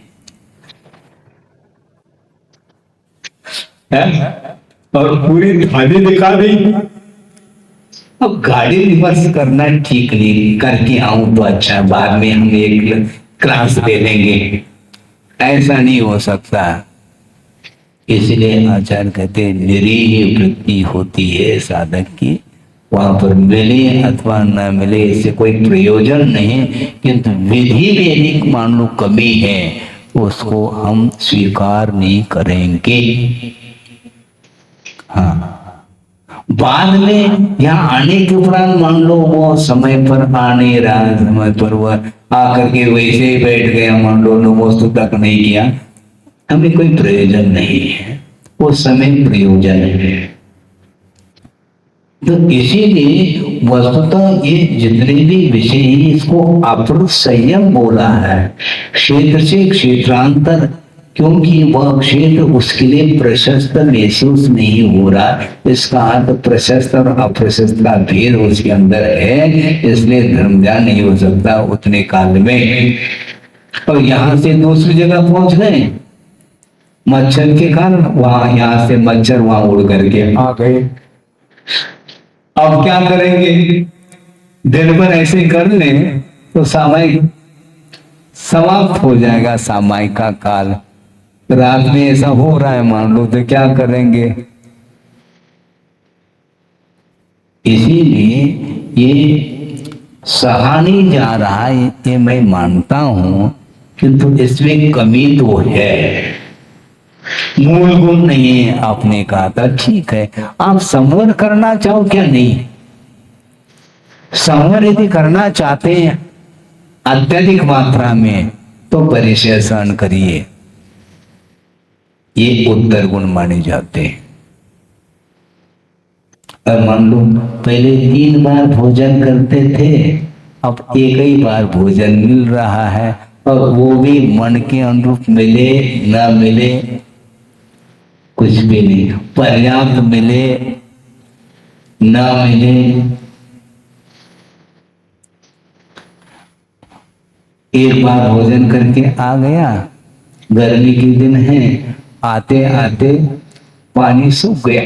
और पूरी थाली दिखा दी। अब गाड़ी रिवर्स करना ठीक नहीं, करके आऊं तो अच्छा, बाद में हम एक क्लास ले लेंगे, ऐसा नहीं हो सकता। इसलिए आचार्य कहते निरीह वृत्ति होती है साधक की, वहां पर मिले अथवा न मिले इससे कोई प्रयोजन नहीं, किंतु विधि वैदिक मान लो कमी है, उसको हम स्वीकार नहीं करेंगे। हाँ बाद में यहाँ आने के उपरांत मान लो वो समय पर आ नहीं रहा, समय पर वह आकर के वैसे ही बैठ गया, मान लो नमोस्तु तक नहीं किया, हमें कोई प्रयोजन नहीं है, वो समय प्रयोजन है। तो इसीलिए वस्तुतः ये जितने भी विषय हैं इसको अपूर्व संयम बोला है। क्षेत्र से क्षेत्रांतर क्योंकि वह क्षेत्र उसके लिए प्रशस्त महसूस नहीं हो रहा। इसका अर्थ प्रशस्त और अप्रशस्त का भेद उसके अंदर है, इसलिए धर्म ध्यान नहीं हो सकता उतने काल में। और यहां से दूसरी जगह पहुंच गए मच्छर के कारण, वहां यहां से मच्छर वहां उड़ करके आ गए। अब क्या करेंगे? दिन भर ऐसे कर ले तो सामायिक समाप्त हो जाएगा, सामायिक का काल। रात में ऐसा हो रहा है मान लो तो क्या करेंगे? इसीलिए ये सहा नहीं जा रहा है, ये मैं मानता हूं, किंतु इसमें कमी तो है, मूल गुण नहीं है। आपने कहा था ठीक है, आप संवर करना चाहो क्या? नहीं, संवर यदि करना चाहते हैं अत्यधिक मात्रा में तो परिचय सहन करिए, ये उत्तर गुण माने जाते हैं। अब मान लो पहले 3 बार भोजन करते थे, अब एक ही बार भोजन मिल रहा है, और वो भी मन के अनुरूप मिले ना मिले कुछ भी नहीं, पर्याप्त मिले ना मिले। एक बार भोजन करके आ गया, गर्मी के दिन है, आते आते पानी सूख गया,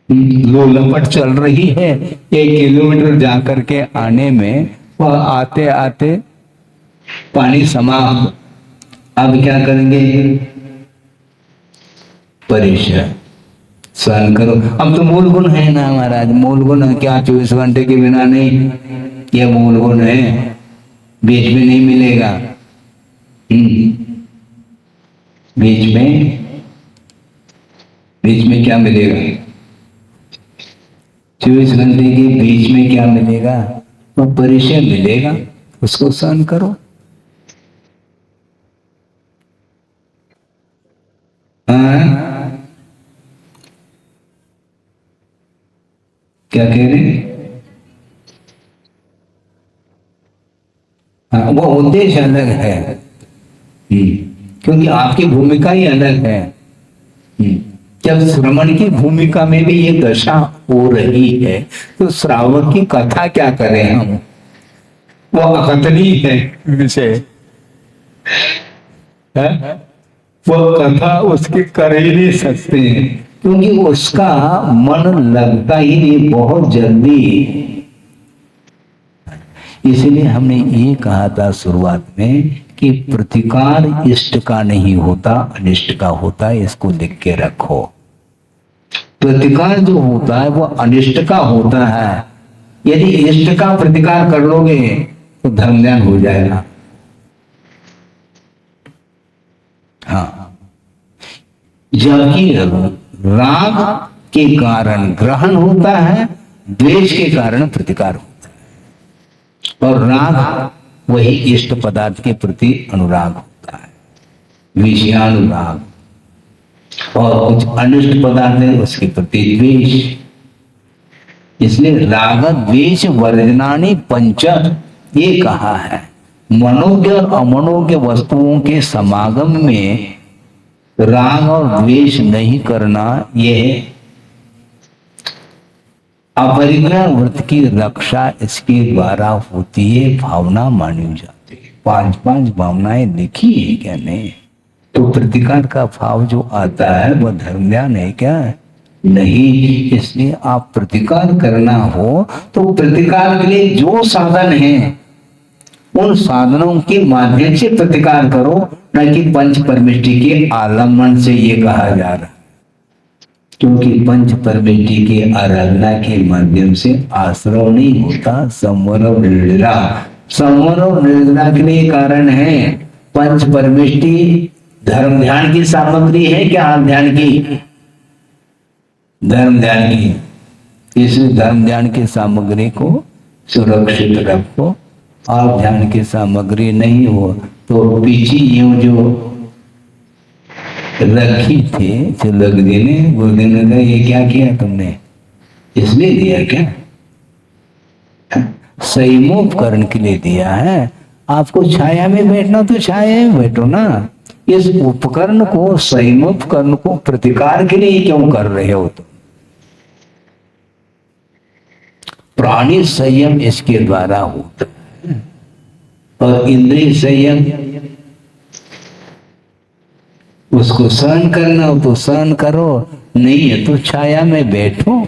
लो लपट चल रही है, 1 किलोमीटर जाकर के आने में और आते आते पानी समाप्त। अब क्या करेंगे? परिचय सहन करो। अब तो मूल गुण है ना महाराज, मूल गुण है क्या? 24 घंटे के बिना नहीं, ये मूल गुण है, बीच में नहीं मिलेगा। बीच में क्या मिलेगा? 24 घंटे के बीच में क्या मिलेगा? तो परिचय मिलेगा, उसको सहन करो। क्या कह रहे हैं? वो उद्देश्य अलग है, क्योंकि आपकी भूमिका ही अलग है। जब श्रवण की भूमिका में भी ये दशा हो रही है तो श्रावक की कथा क्या करें हम? वो अकथनीय है विषय है, वो कथा उसकी कर ही नहीं सकते, क्योंकि उसका मन लगता ही नहीं बहुत जल्दी। इसलिए हमने ये कहा था शुरुआत में कि प्रतिकार इष्ट का नहीं होता, अनिष्ट का होता है, इसको लिख के रखो। प्रतिकार जो होता है वो अनिष्ट का होता है, यदि इष्ट का प्रतिकार कर लोगे तो धर्म ज्ञान हो जाएगा। हाँ, जबकि राग के कारण ग्रहण होता है, द्वेष के कारण प्रतिकार होता है, और राग वही इष्ट पदार्थ के प्रति अनुराग होता है, विषयानुराग, और कुछ अनिष्ट पदार्थ है उसके प्रति द्वेष। इसलिए राग द्वेष वर्जनानि पंच ये कहा है। मनोज्ञ और अमनोज्ञ वस्तुओं के समागम में राग और द्वेष नहीं करना, यह अपरिग्रह व्रत की रक्षा इसके द्वारा होती है, भावना मानी जाती है। 5 भावनाएं लिखी है क्या? नहीं। तो प्रतिकार का भाव जो आता है वह धर्म ज्ञान है क्या? नहीं। इसलिए आप प्रतिकार करना हो तो प्रतिकार के लिए जो साधन है उन साधनों के माध्यम से प्रतिकार करो, न कि पंच परमिष्टि के आलम्बन से। ये कहा जा रहा है क्योंकि पंच परमिष्टि के आराधना के माध्यम से आश्रव नहीं होता, संवर और निर्जरा। संवर और निर्जरा के लिए कारण है पंच परमिष्टि धर्म ध्यान की सामग्री है क्या? ध्यान की, धर्म ध्यान की। इस धर्म ध्यान की सामग्री को सुरक्षित रखो। और ध्यान की सामग्री नहीं हो तो पीछे यूं जो रखी थी चिलक देने, बोलने लगा ये क्या किया तुमने? इसलिए दिया क्या? संयमोपकरण के लिए दिया है। आपको छाया में बैठना तो छाया में बैठो ना, इस उपकरण को, संयम उपकरण को प्रतिकार के लिए क्यों कर रहे हो तुम? प्राणी संयम इसके द्वारा होता है, और इंद्रिय संयम उसको सहन करना हो तो सहन करो, नहीं है तो छाया में बैठो।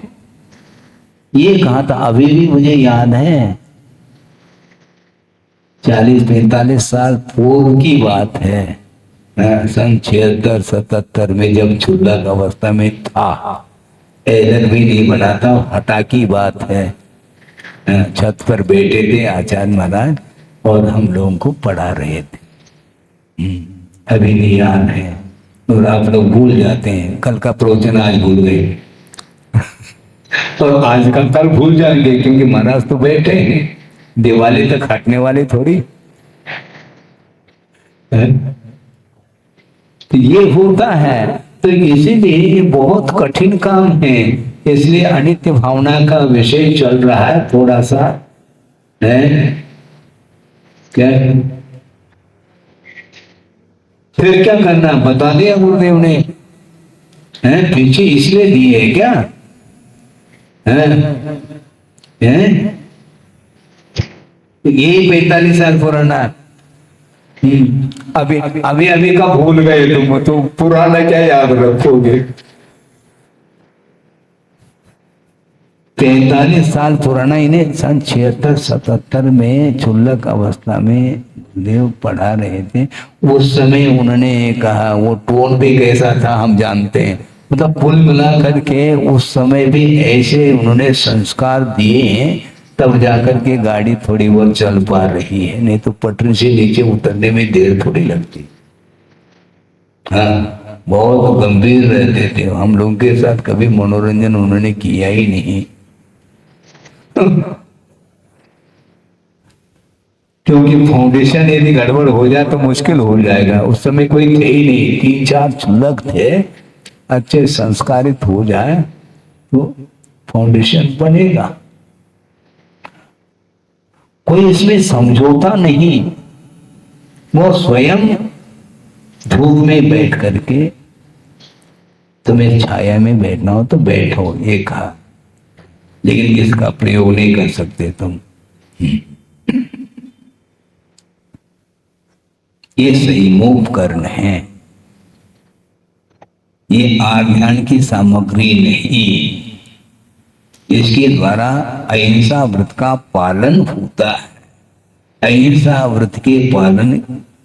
ये कहा था, अभी भी मुझे याद है 40-45 साल पूर्व की बात है, सन 76-77 में, जब क्षुल्लक अवस्था में था, ऐलन भी नहीं बना था, हटा की बात है। छत पर बैठे थे आचार्य महाराज और हम लोगों को पढ़ा रहे थे। अभी भी याद है, और आप लोग भूल जाते हैं, कल का प्रवचन आज भूल गए और आज का कल भूल जाएंगे, क्योंकि महाराज तो बैठे हैं, दिवाली तक हटने वाले थोड़ी है? तो ये होता है। तो इसीलिए ये बहुत कठिन काम है, इसलिए अनित्य भावना का विषय चल रहा है थोड़ा सा, है क्या? फिर क्या करना बता दिया गुरुदेव ने, है पीछे इसलिए दिए है क्या? है यही 45 साल पुराना। अभी अभी अभी का भूल गए तुम, तो पुराना क्या याद रखोगे? 45 साल पुराना, इन्हें सन 76-77 में क्षुल्लक अवस्था में देव पढ़ा रहे थे। उस समय उन्होंने कहा, वो टोन भी कैसा था हम जानते हैं, मतलब कुल मिला करके उस समय भी ऐसे उन्होंने संस्कार दिए हैं, तब जाकर के गाड़ी थोड़ी बहुत चल पा रही है, नहीं तो पटरी से नीचे उतरने में देर थोड़ी लगती। हाँ, बहुत गंभीर रहते थे, हम लोगों के साथ कभी मनोरंजन उन्होंने किया ही नहीं क्योंकि फाउंडेशन यदि गड़बड़ हो जाए तो मुश्किल हो जाएगा। उस समय कोई थे ही नहीं, 3-4 क्षुल्लक थे, अच्छे संस्कारित हो जाए तो फाउंडेशन बनेगा। कोई इसमें समझौता नहीं, वो स्वयं धूप में बैठ करके, तुम्हें छाया में बैठना हो तो बैठो, ये कहा, लेकिन इसका प्रयोग नहीं कर सकते तुम। ये संयमोपकरण है, ये आध्यान की सामग्री नहीं। इसके द्वारा अहिंसा व्रत का पालन होता है। अहिंसा व्रत के पालन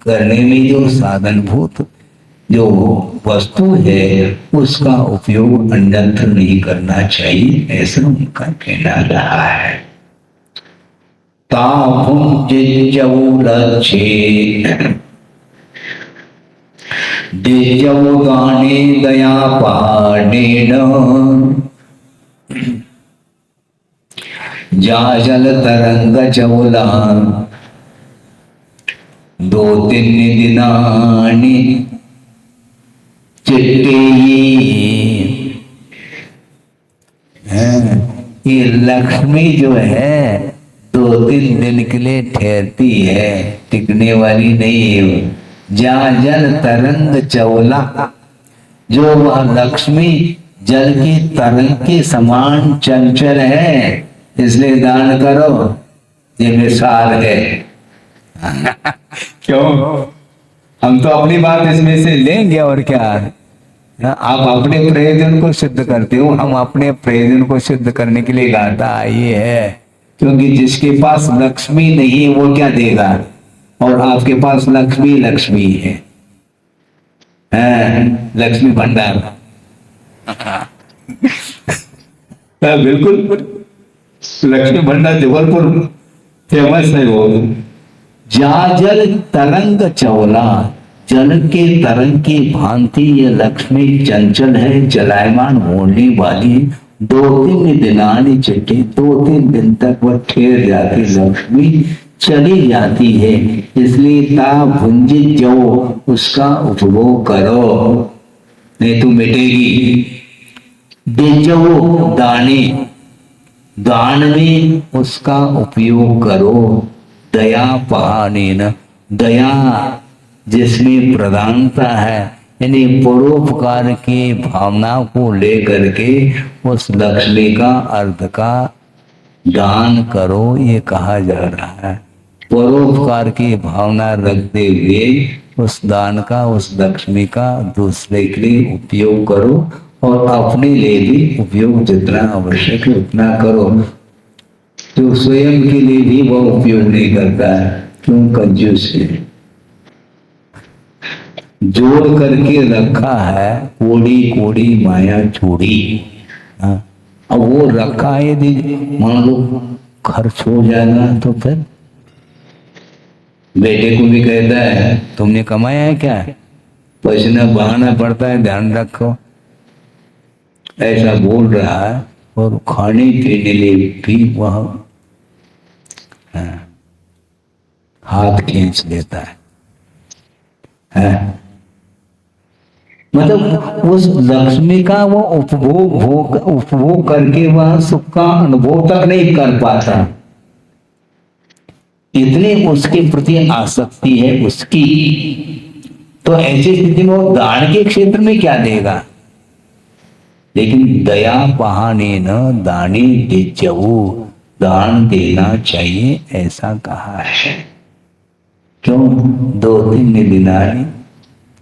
करने में जो साधनभूत जो वस्तु है उसका उपयोग अन्यत्र नहीं करना चाहिए, ऐसा उनका कहना रहा है। तापुं जिज्जवुलच्छे दिज्जवुदाने दयापानेन जाजल तरंग चवला 2-3 दिनानि चिट्टे। ये लक्ष्मी जो है 2-3 दिन के लिए ठहरती है, टिकने वाली नहीं है। जाजल तरंग चवला, जो वह लक्ष्मी जल की तरंग के समान चंचल है, इसलिए दान करो, ये मिसाल है। क्यों? हम तो अपनी बात इसमें से लेंगे और क्या, आप अपने प्रयोजन को सिद्ध करते हो, हम अपने प्रयोजन को सिद्ध करने के लिए गाता ये है, क्योंकि जिसके पास लक्ष्मी नहीं वो क्या देगा, और आपके पास लक्ष्मी लक्ष्मी है, लक्ष्मी भंडार। बिल्कुल, लक्ष्मी भंडार जबलपुर फेमस है वो। जाजल तरंग चौला, जल के तरंग की भांति ये लक्ष्मी चंचल है, चलायमान होने वाली। 2-3 दिनानी चिट्ठी, 2-3 दिन तक वह ठहर जाती, लक्ष्मी चली जाती है, इसलिए ता भुंजित जो उसका उपभोग करो, नहीं तो मिटेगी। दिजो दाने, दान में उसका उपयोग करो। दया पाने न, दया जिसमें प्रधानता है, यानी परोपकार की भावना को लेकर के उस लक्ष्मी का अर्थ का दान करो, ये कहा जा रहा है। परोपकार की भावना रखते हुए उस दान का, उस लक्ष्मी का दूसरे के लिए उपयोग करो और अपने लिए भी उपयोग जितना आवश्यक है उतना करो। जो स्वयं के लिए भी वह उपयोग नहीं करता है, क्यों? कंजूस है। जोड़ करके रखा है कोड़ी कोड़ी माया चूड़ी। अब वो रखा है, यदि मान लो खर्च हो जाएगा तो फिर बेटे को भी कहता है तुमने कमाया है क्या, पसीना बहाना पड़ता है, ध्यान रखो, ऐसा बोल रहा है। और खाने पीने लिए भी वह हाथ खींच लेता है। मतलब उस लक्ष्मी का वो उपभोग करके वह सुख का अनुभव तक नहीं कर पाता, इतनी उसके प्रति आसक्ति है उसकी। तो ऐसी स्थिति में वो दान के क्षेत्र में क्या देगा? लेकिन दया बहाने न दाने दिजऊ, दान देना चाहिए ऐसा कहा है। क्यों? 2-3 दिनानी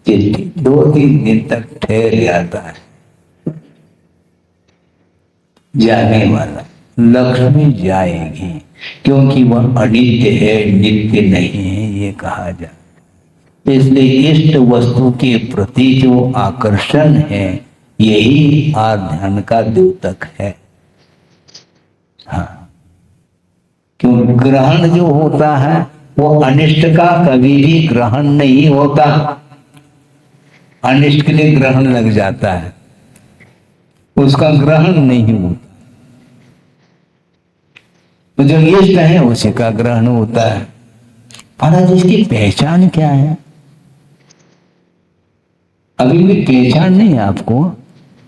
चिट्ठी 2-3 दिन तक ठहर जाता है जाने वाला। लक्ष्मी जाएगी क्योंकि वह अनित्य है, नित्य नहीं है, ये कहा जाता। इसलिए इष्ट वस्तु के प्रति जो आकर्षण है यही आध्यान का द्योतक है। हाँ, क्यों? ग्रहण जो होता है वो अनिष्ट का कभी भी ग्रहण नहीं होता, अनिष्ट के लिए ग्रहण लग जाता है, उसका ग्रहण नहीं होता। तो जो इष्ट है उसी का ग्रहण होता है। महाराज इसकी पहचान क्या है? अभी भी पहचान नहीं आपको,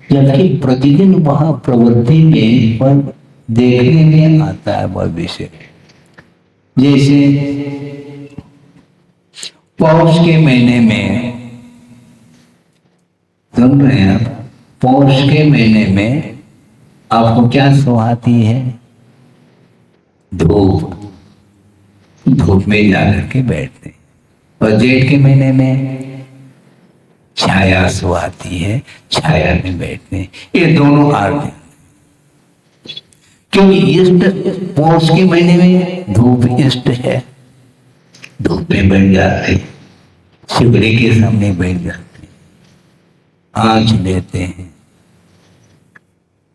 जबकि प्रतिदिन वह प्रवृत्ति में पर देखने में आता है वह विषय। जैसे पौष के महीने में, सुन रहे हैं आप, पौष के महीने में आपको क्या सुहाती है? धूप। धूप में जाकर के बैठते। और जेठ के महीने में छाया सुहाती है, छाया में बैठते। ये दोनों आरती, क्योंकि इष्ट पौष के महीने में धूप इष्ट है, धूप में बैठ जाते, शिवलिंग के सामने बैठ जाते, आंच लेते हैं,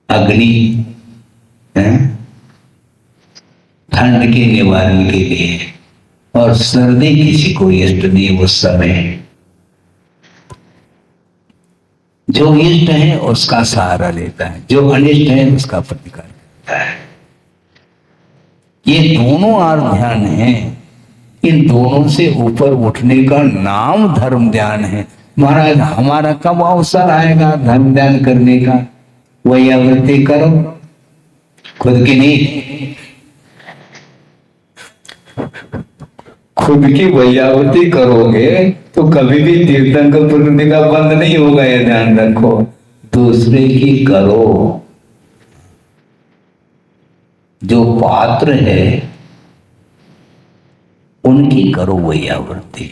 अग्नि है ठंड के निवारण के लिए, और सर्दी किसी को इष्ट नहीं उस समय। जो इष्ट है उसका सहारा लेता है, जो अनिष्ट है उसका प्रतिकार करता है। ये दोनों आध्यान हैं, इन दोनों से ऊपर उठने का नाम धर्म ध्यान है। महाराज हमारा कब अवसर आएगा धर्म ध्यान करने का? वही आवृत्ति करो, खुद की नहीं, खुद की वैयावती करोगे तो कभी भी तीर्थंकर प्रकृति का बंद नहीं होगा, ये ध्यान रखो। दूसरे की करो, जो पात्र है उनकी करो वैयावृत्ति।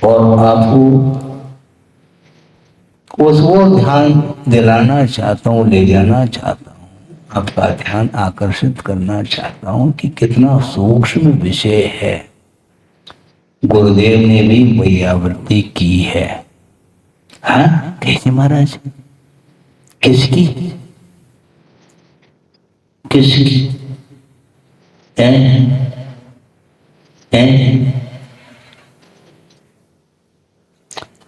और आपको उस ओर ध्यान दिलाना चाहता हूं, ले जाना चाहता हूं, आपका ध्यान आकर्षित करना चाहता हूं कि कितना सूक्ष्म विषय है। गुरुदेव ने भी वैयावृत्ति की है। हाँ, कैसे महाराज? किसकी? किसकी?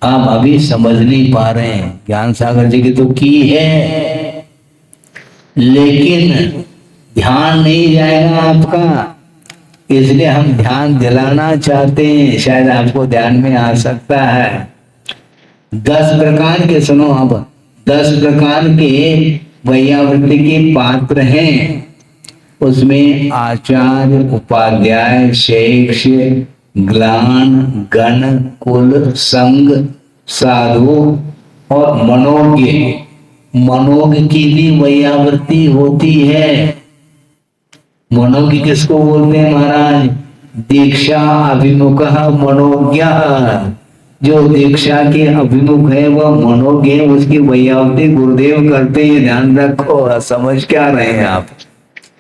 आप अभी समझ नहीं पा रहे हैं। ज्ञान सागर जी की तो की है, लेकिन ध्यान नहीं जाएगा आपका, इसलिए हम ध्यान दिलाना चाहते हैं, शायद आपको ध्यान में आ सकता है। 10 प्रकार के, सुनो अब, 10 प्रकार के वैयावृत्ति के पात्र हैं। उसमें आचार्य, उपाध्याय, शिष्य, ग्लान गण कुल संग साधु और मनोज्ञ। मनोज्ञ की भी वैयावृत्ति होती है। मनोज्ञ किसको बोलते हैं महाराज? दीक्षा अभिमुख मनोज्ञ। जो दीक्षा के अभिमुख है वह मनोज्ञ है, उसकी वैयावृत्ति गुरुदेव करते हैं। ध्यान रखो, समझ क्या रहे हैं आप?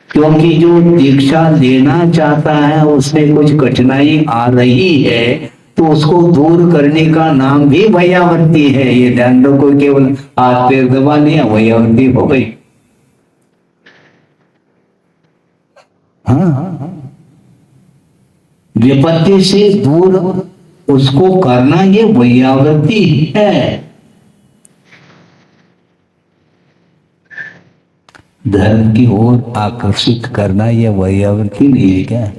क्योंकि जो दीक्षा लेना चाहता है उसमें कुछ कठिनाई आ रही है तो उसको दूर करने का नाम भी वैयावृत्ति है। ये ध्यान रखो, केवल हाथ पैर दबा लिया वैयावृत्ति हो गई। हाँ, विपत्ति से दूर उसको करना ये वैयावृत्ति है। धर्म की ओर आकर्षित करना ये वैयावृत्ति नहीं है क्या?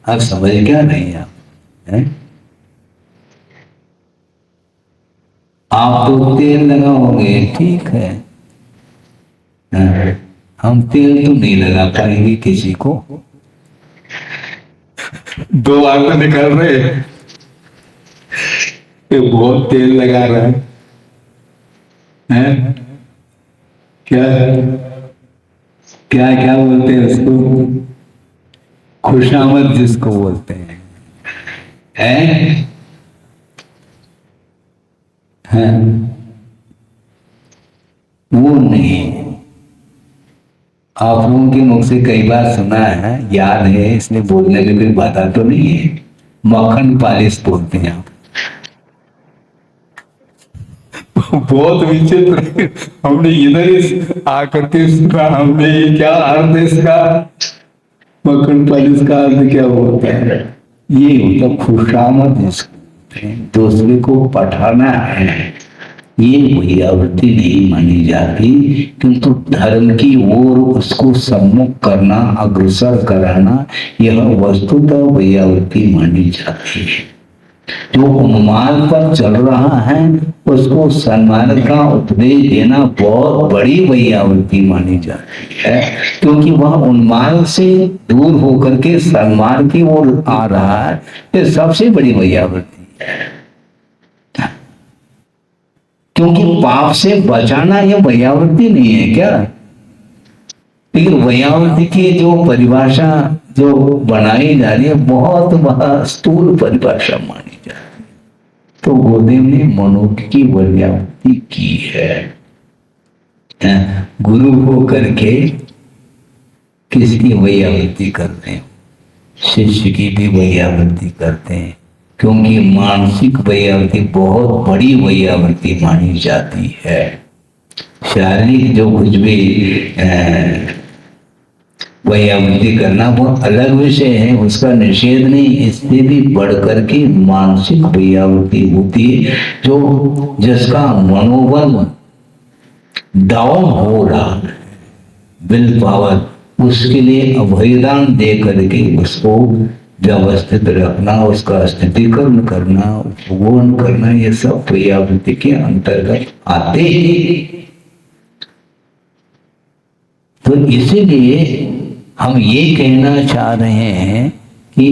आप समझ क्या नहीं आप? है? आप तो तेल लगाओगे, ठीक है, हाँ, हम तेल तो नहीं लगा पाएंगे किसी को। दो आंखें निकाल रहे, ये बहुत तेल लगा रहा है? क्या क्या क्या बोलते हैं उसको? खुशामद जिसको बोलते हैं, हैं? वो नहीं। आप लोगों के मुख से कई बार सुना है, याद है, इसलिए बोलने में कोई बात तो नहीं है। मक्खन पालिश बोलते हैं आप। बहुत विचित्र, हमने इधर आकर के सुना, हमने ये क्या अर्थ है इसका? मक्खन पालिश का अर्थ क्या होता है? ये होता खुशामद, दूसरे को पठाना है। ये वैयावृत्ति नहीं मानी जाती, किंतु धर्म की ओर उसको सम्मुख करना, अग्रसर कराना, यह वस्तुतः वैयावृत्ति मानी जाती है। जो उन्माद पर चल रहा है उसको सन्मार्ग का उपदेश देना बहुत बड़ी वैयावृत्ति मानी जाती है, क्योंकि वह उन्माद से दूर होकर के सन्मार्ग की ओर आ रहा है। ये सबसे बड़ी वैयावृत्ति है, क्योंकि पाप से बचाना यह वैयावृत्ति नहीं है क्या? लेकिन वैयावृत्ति की जो परिभाषा जो बनाई जा रही है बहुत स्थूल परिभाषा मानी जा रही है। तो गुरुदेव ने मनोज्ञ की वैयावृत्ति की है। गुरु हो करके किसकी वैयावृत्ति करते हैं? शिष्य की भी वैयावृत्ति करते हैं, क्योंकि मानसिक वैयावृत्ति बहुत बड़ी वैयावृत्ति मानी जाती है। शारीरिक जो कुछ भी वैयावृत्ति करना वो अलग विषय है, उसका निषेध नहीं। इससे भी बढ़कर के मानसिक वैयावृत्ति होती है, जो जिसका मनोबल डाउन हो रहा है, विल पावर, उसके लिए अभयदान दे करके उसको व्यवस्थित रखना, उसका स्थितिकरण करना, उपगोन करना, ये सब वैयावृत्ति के अंतर्गत आते हैं। तो इसीलिए हम ये कहना चाह रहे हैं कि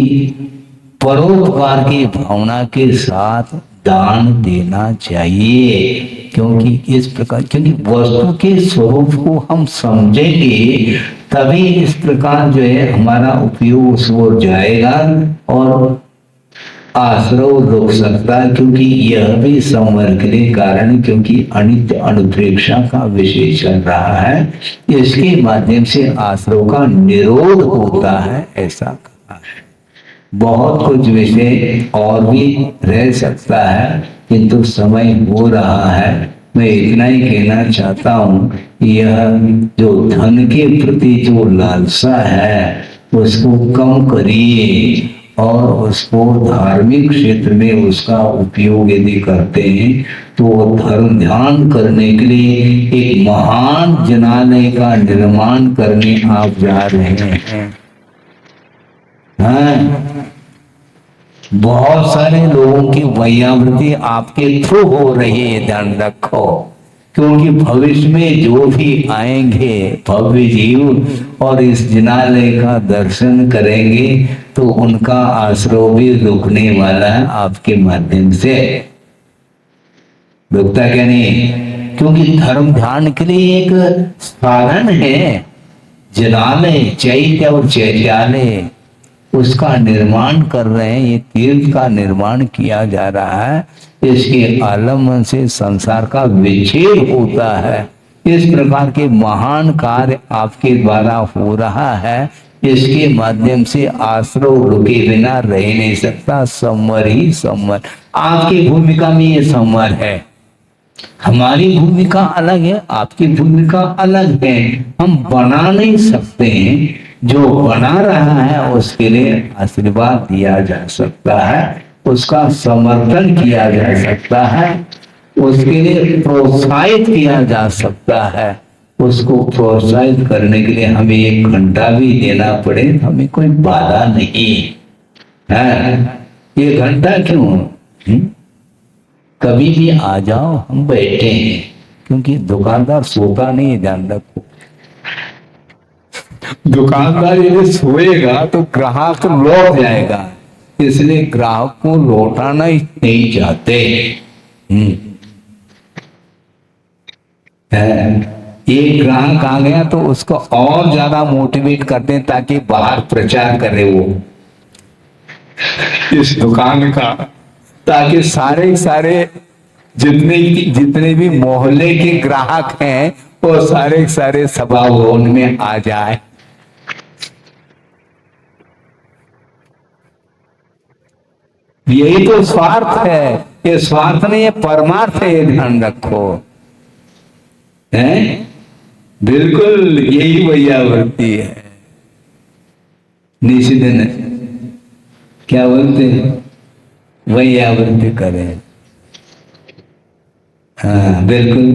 परोपकार की भावना के साथ दान देना चाहिए, क्योंकि इस प्रकार, क्योंकि वस्तु के स्वरूप को हम समझेंगे तभी इस प्रकार जो है हमारा उपयोग उस ओर जाएगा और आश्रय रुक सकता है, क्योंकि यह भी संवर्ग के लिए कारण, क्योंकि अनित्य अनुप्रेक्षा का विषय चल रहा है, इसके माध्यम से आश्रय का निरोध होता है, ऐसा कहा है। बहुत कुछ विषय और भी रह सकता है, किंतु समय हो रहा है। मैं इतना ही कहना चाहता हूँ, यह जो धन के प्रति जो लालसा है उसको कम करिए और उसको धार्मिक क्षेत्र में उसका उपयोग यदि करते हैं तो धर्म ध्यान करने के लिए एक महान जनालय का निर्माण करने आप जा रहे हैं। बहुत सारे लोगों की वैयावृत्ति आपके थ्रू हो रही है, ध्यान रखो, क्योंकि भविष्य में जो भी आएंगे भव्य जीव और इस जिनालय का दर्शन करेंगे तो उनका आश्रय भी रुकने वाला है आपके माध्यम से। रुकता क्या नहीं? क्योंकि धर्म ध्यान के लिए एक साधन है। जिनालय चैत्य और चैत्यालय उसका निर्माण कर रहे हैं। ये तीर्थ का निर्माण किया जा रहा है। इसके आलम्बन से संसार का विच्छेद होता है। इस प्रकार के महान कार्य आपके द्वारा हो रहा है। इसके माध्यम से आश्रय रुके बिना रह नहीं सकता। संवर ही संवर। आपकी भूमिका में ये संवर है। हमारी भूमिका अलग है, आपकी भूमिका अलग है। हम बना नहीं सकते हैं। जो बना रहा है उसके लिए आशीर्वाद दिया जा सकता है, उसका समर्थन किया जा सकता है, उसके लिए प्रोत्साहित किया जा सकता है। उसको प्रोत्साहित करने के लिए हमें 1 घंटा भी देना पड़े हमें कोई बाधा नहीं है। 1 घंटा क्यों? कभी भी आ जाओ, हम बैठे हैं। क्योंकि दुकानदार सोता नहीं है, ध्यान रखो। दुकानदार यदि सोएगा तो ग्राहक लौट जाएगा, इसलिए ग्राहक को लौटाना ही नहीं चाहते। एक ग्राहक आ गया तो उसको और ज्यादा मोटिवेट करते हैं ताकि बाहर प्रचार करे वो इस दुकान का, ताकि सारे जितने भी मोहल्ले के ग्राहक हैं वो सारे सभा भवन में आ जाए। यही तो स्वार्थ है। ये स्वार्थ नहीं, ये परमार्थ है, ये ध्यान रखो। है बिल्कुल यही वैयावृत्ति है। निषिधन क्या बोलते हैं? वैयावृत्ति करें। हाँ बिल्कुल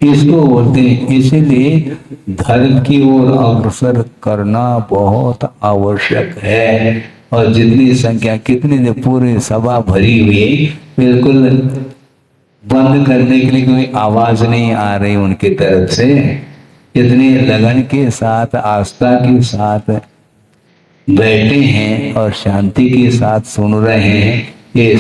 इसको बोलते हैं। इसीलिए धर्म की ओर अग्रसर करना बहुत आवश्यक है। और जितनी संख्या कितनी पूरी सभा भरी हुई, बिल्कुल बंद करने के लिए कोई आवाज नहीं आ रही उनकी तरफ से। इतने लगन के साथ आस्था के साथ बैठे हैं और शांति के साथ सुन रहे हैं। ये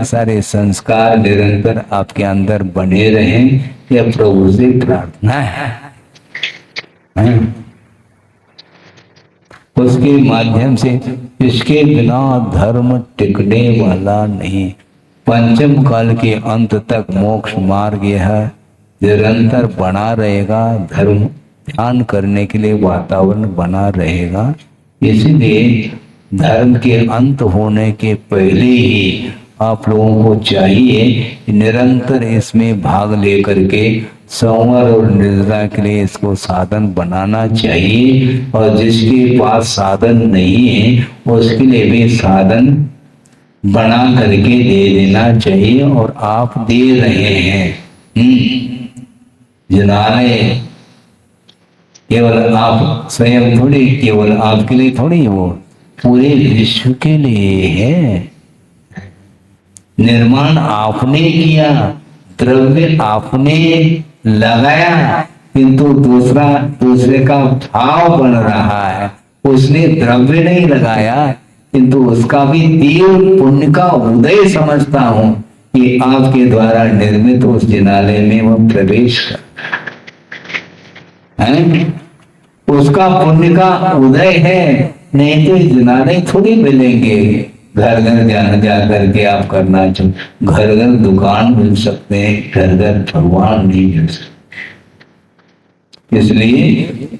सारे संस्कार निरंतर आपके अंदर बने रहें, यह प्रभु से प्रार्थना है। उसके माध्यम से इसके बिना धर्म टिकने वाला नहीं। पंचम काल के अंत तक मोक्ष मार्ग यह निरंतर बना रहेगा। धर्म ध्यान करने के लिए वातावरण बना रहेगा। इसलिए धर्म के अंत होने के पहले ही आप लोगों को चाहिए कि निरंतर इसमें भाग लेकर के संवर और निर्जरा के लिए इसको साधन बनाना चाहिए। और जिसके पास साधन नहीं है उसके लिए भी साधन बना करके दे देना चाहिए। और आप दे रहे हैं। जिनालय केवल आप स्वयं थोड़ी, केवल आपके लिए थोड़ी, वो पूरे विश्व के लिए है। निर्माण आपने किया, द्रव्य आपने लगाया, किंतु दूसरे का भाव बन रहा है। उसने द्रव्य नहीं लगाया, किंतु उसका भी तीव्र पुण्य का उदय समझता हूं कि आपके द्वारा निर्मित उस जिनालय में वह प्रवेश कर, उसका पुण्य का उदय है। नहीं तो जिनालय थोड़ी मिलेंगे। घर घर जा करके आप करना चाहो, घर घर दुकान मिल सकते हैं, घर घर भगवान नहीं मिल सकते। इसलिए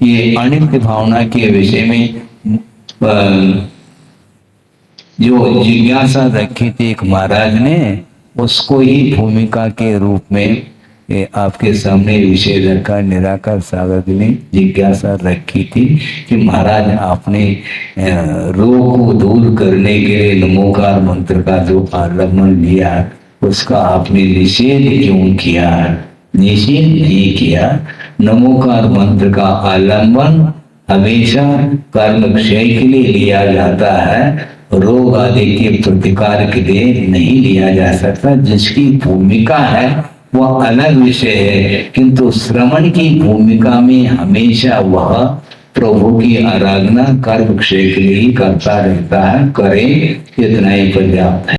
ये अनित्य भावना के विषय में जो जिज्ञासा रखी थी एक महाराज ने, उसको ही भूमिका के रूप में आपके सामने विषय रखा। निराकार सागर ने जिज्ञासा रखी थी कि महाराज आपने रोग को दूर करने के लिए नमोकार मंत्र का जो आलम्बन लिया उसका आपने निषेध क्यों किया? निषेध नहीं किया। नमोकार मंत्र का आलम्बन हमेशा कर्म क्षय के लिए लिया जाता है, रोग आदि के प्रतिकार के लिए नहीं लिया जा सकता। जिसकी भूमिका है वह अलग विषय है, किंतु श्रवण की भूमिका में हमेशा वह प्रभु की आराधना कर्म क्षेत्र के लिए ही करता रहता है। करे इतना ही पर्याप्त है।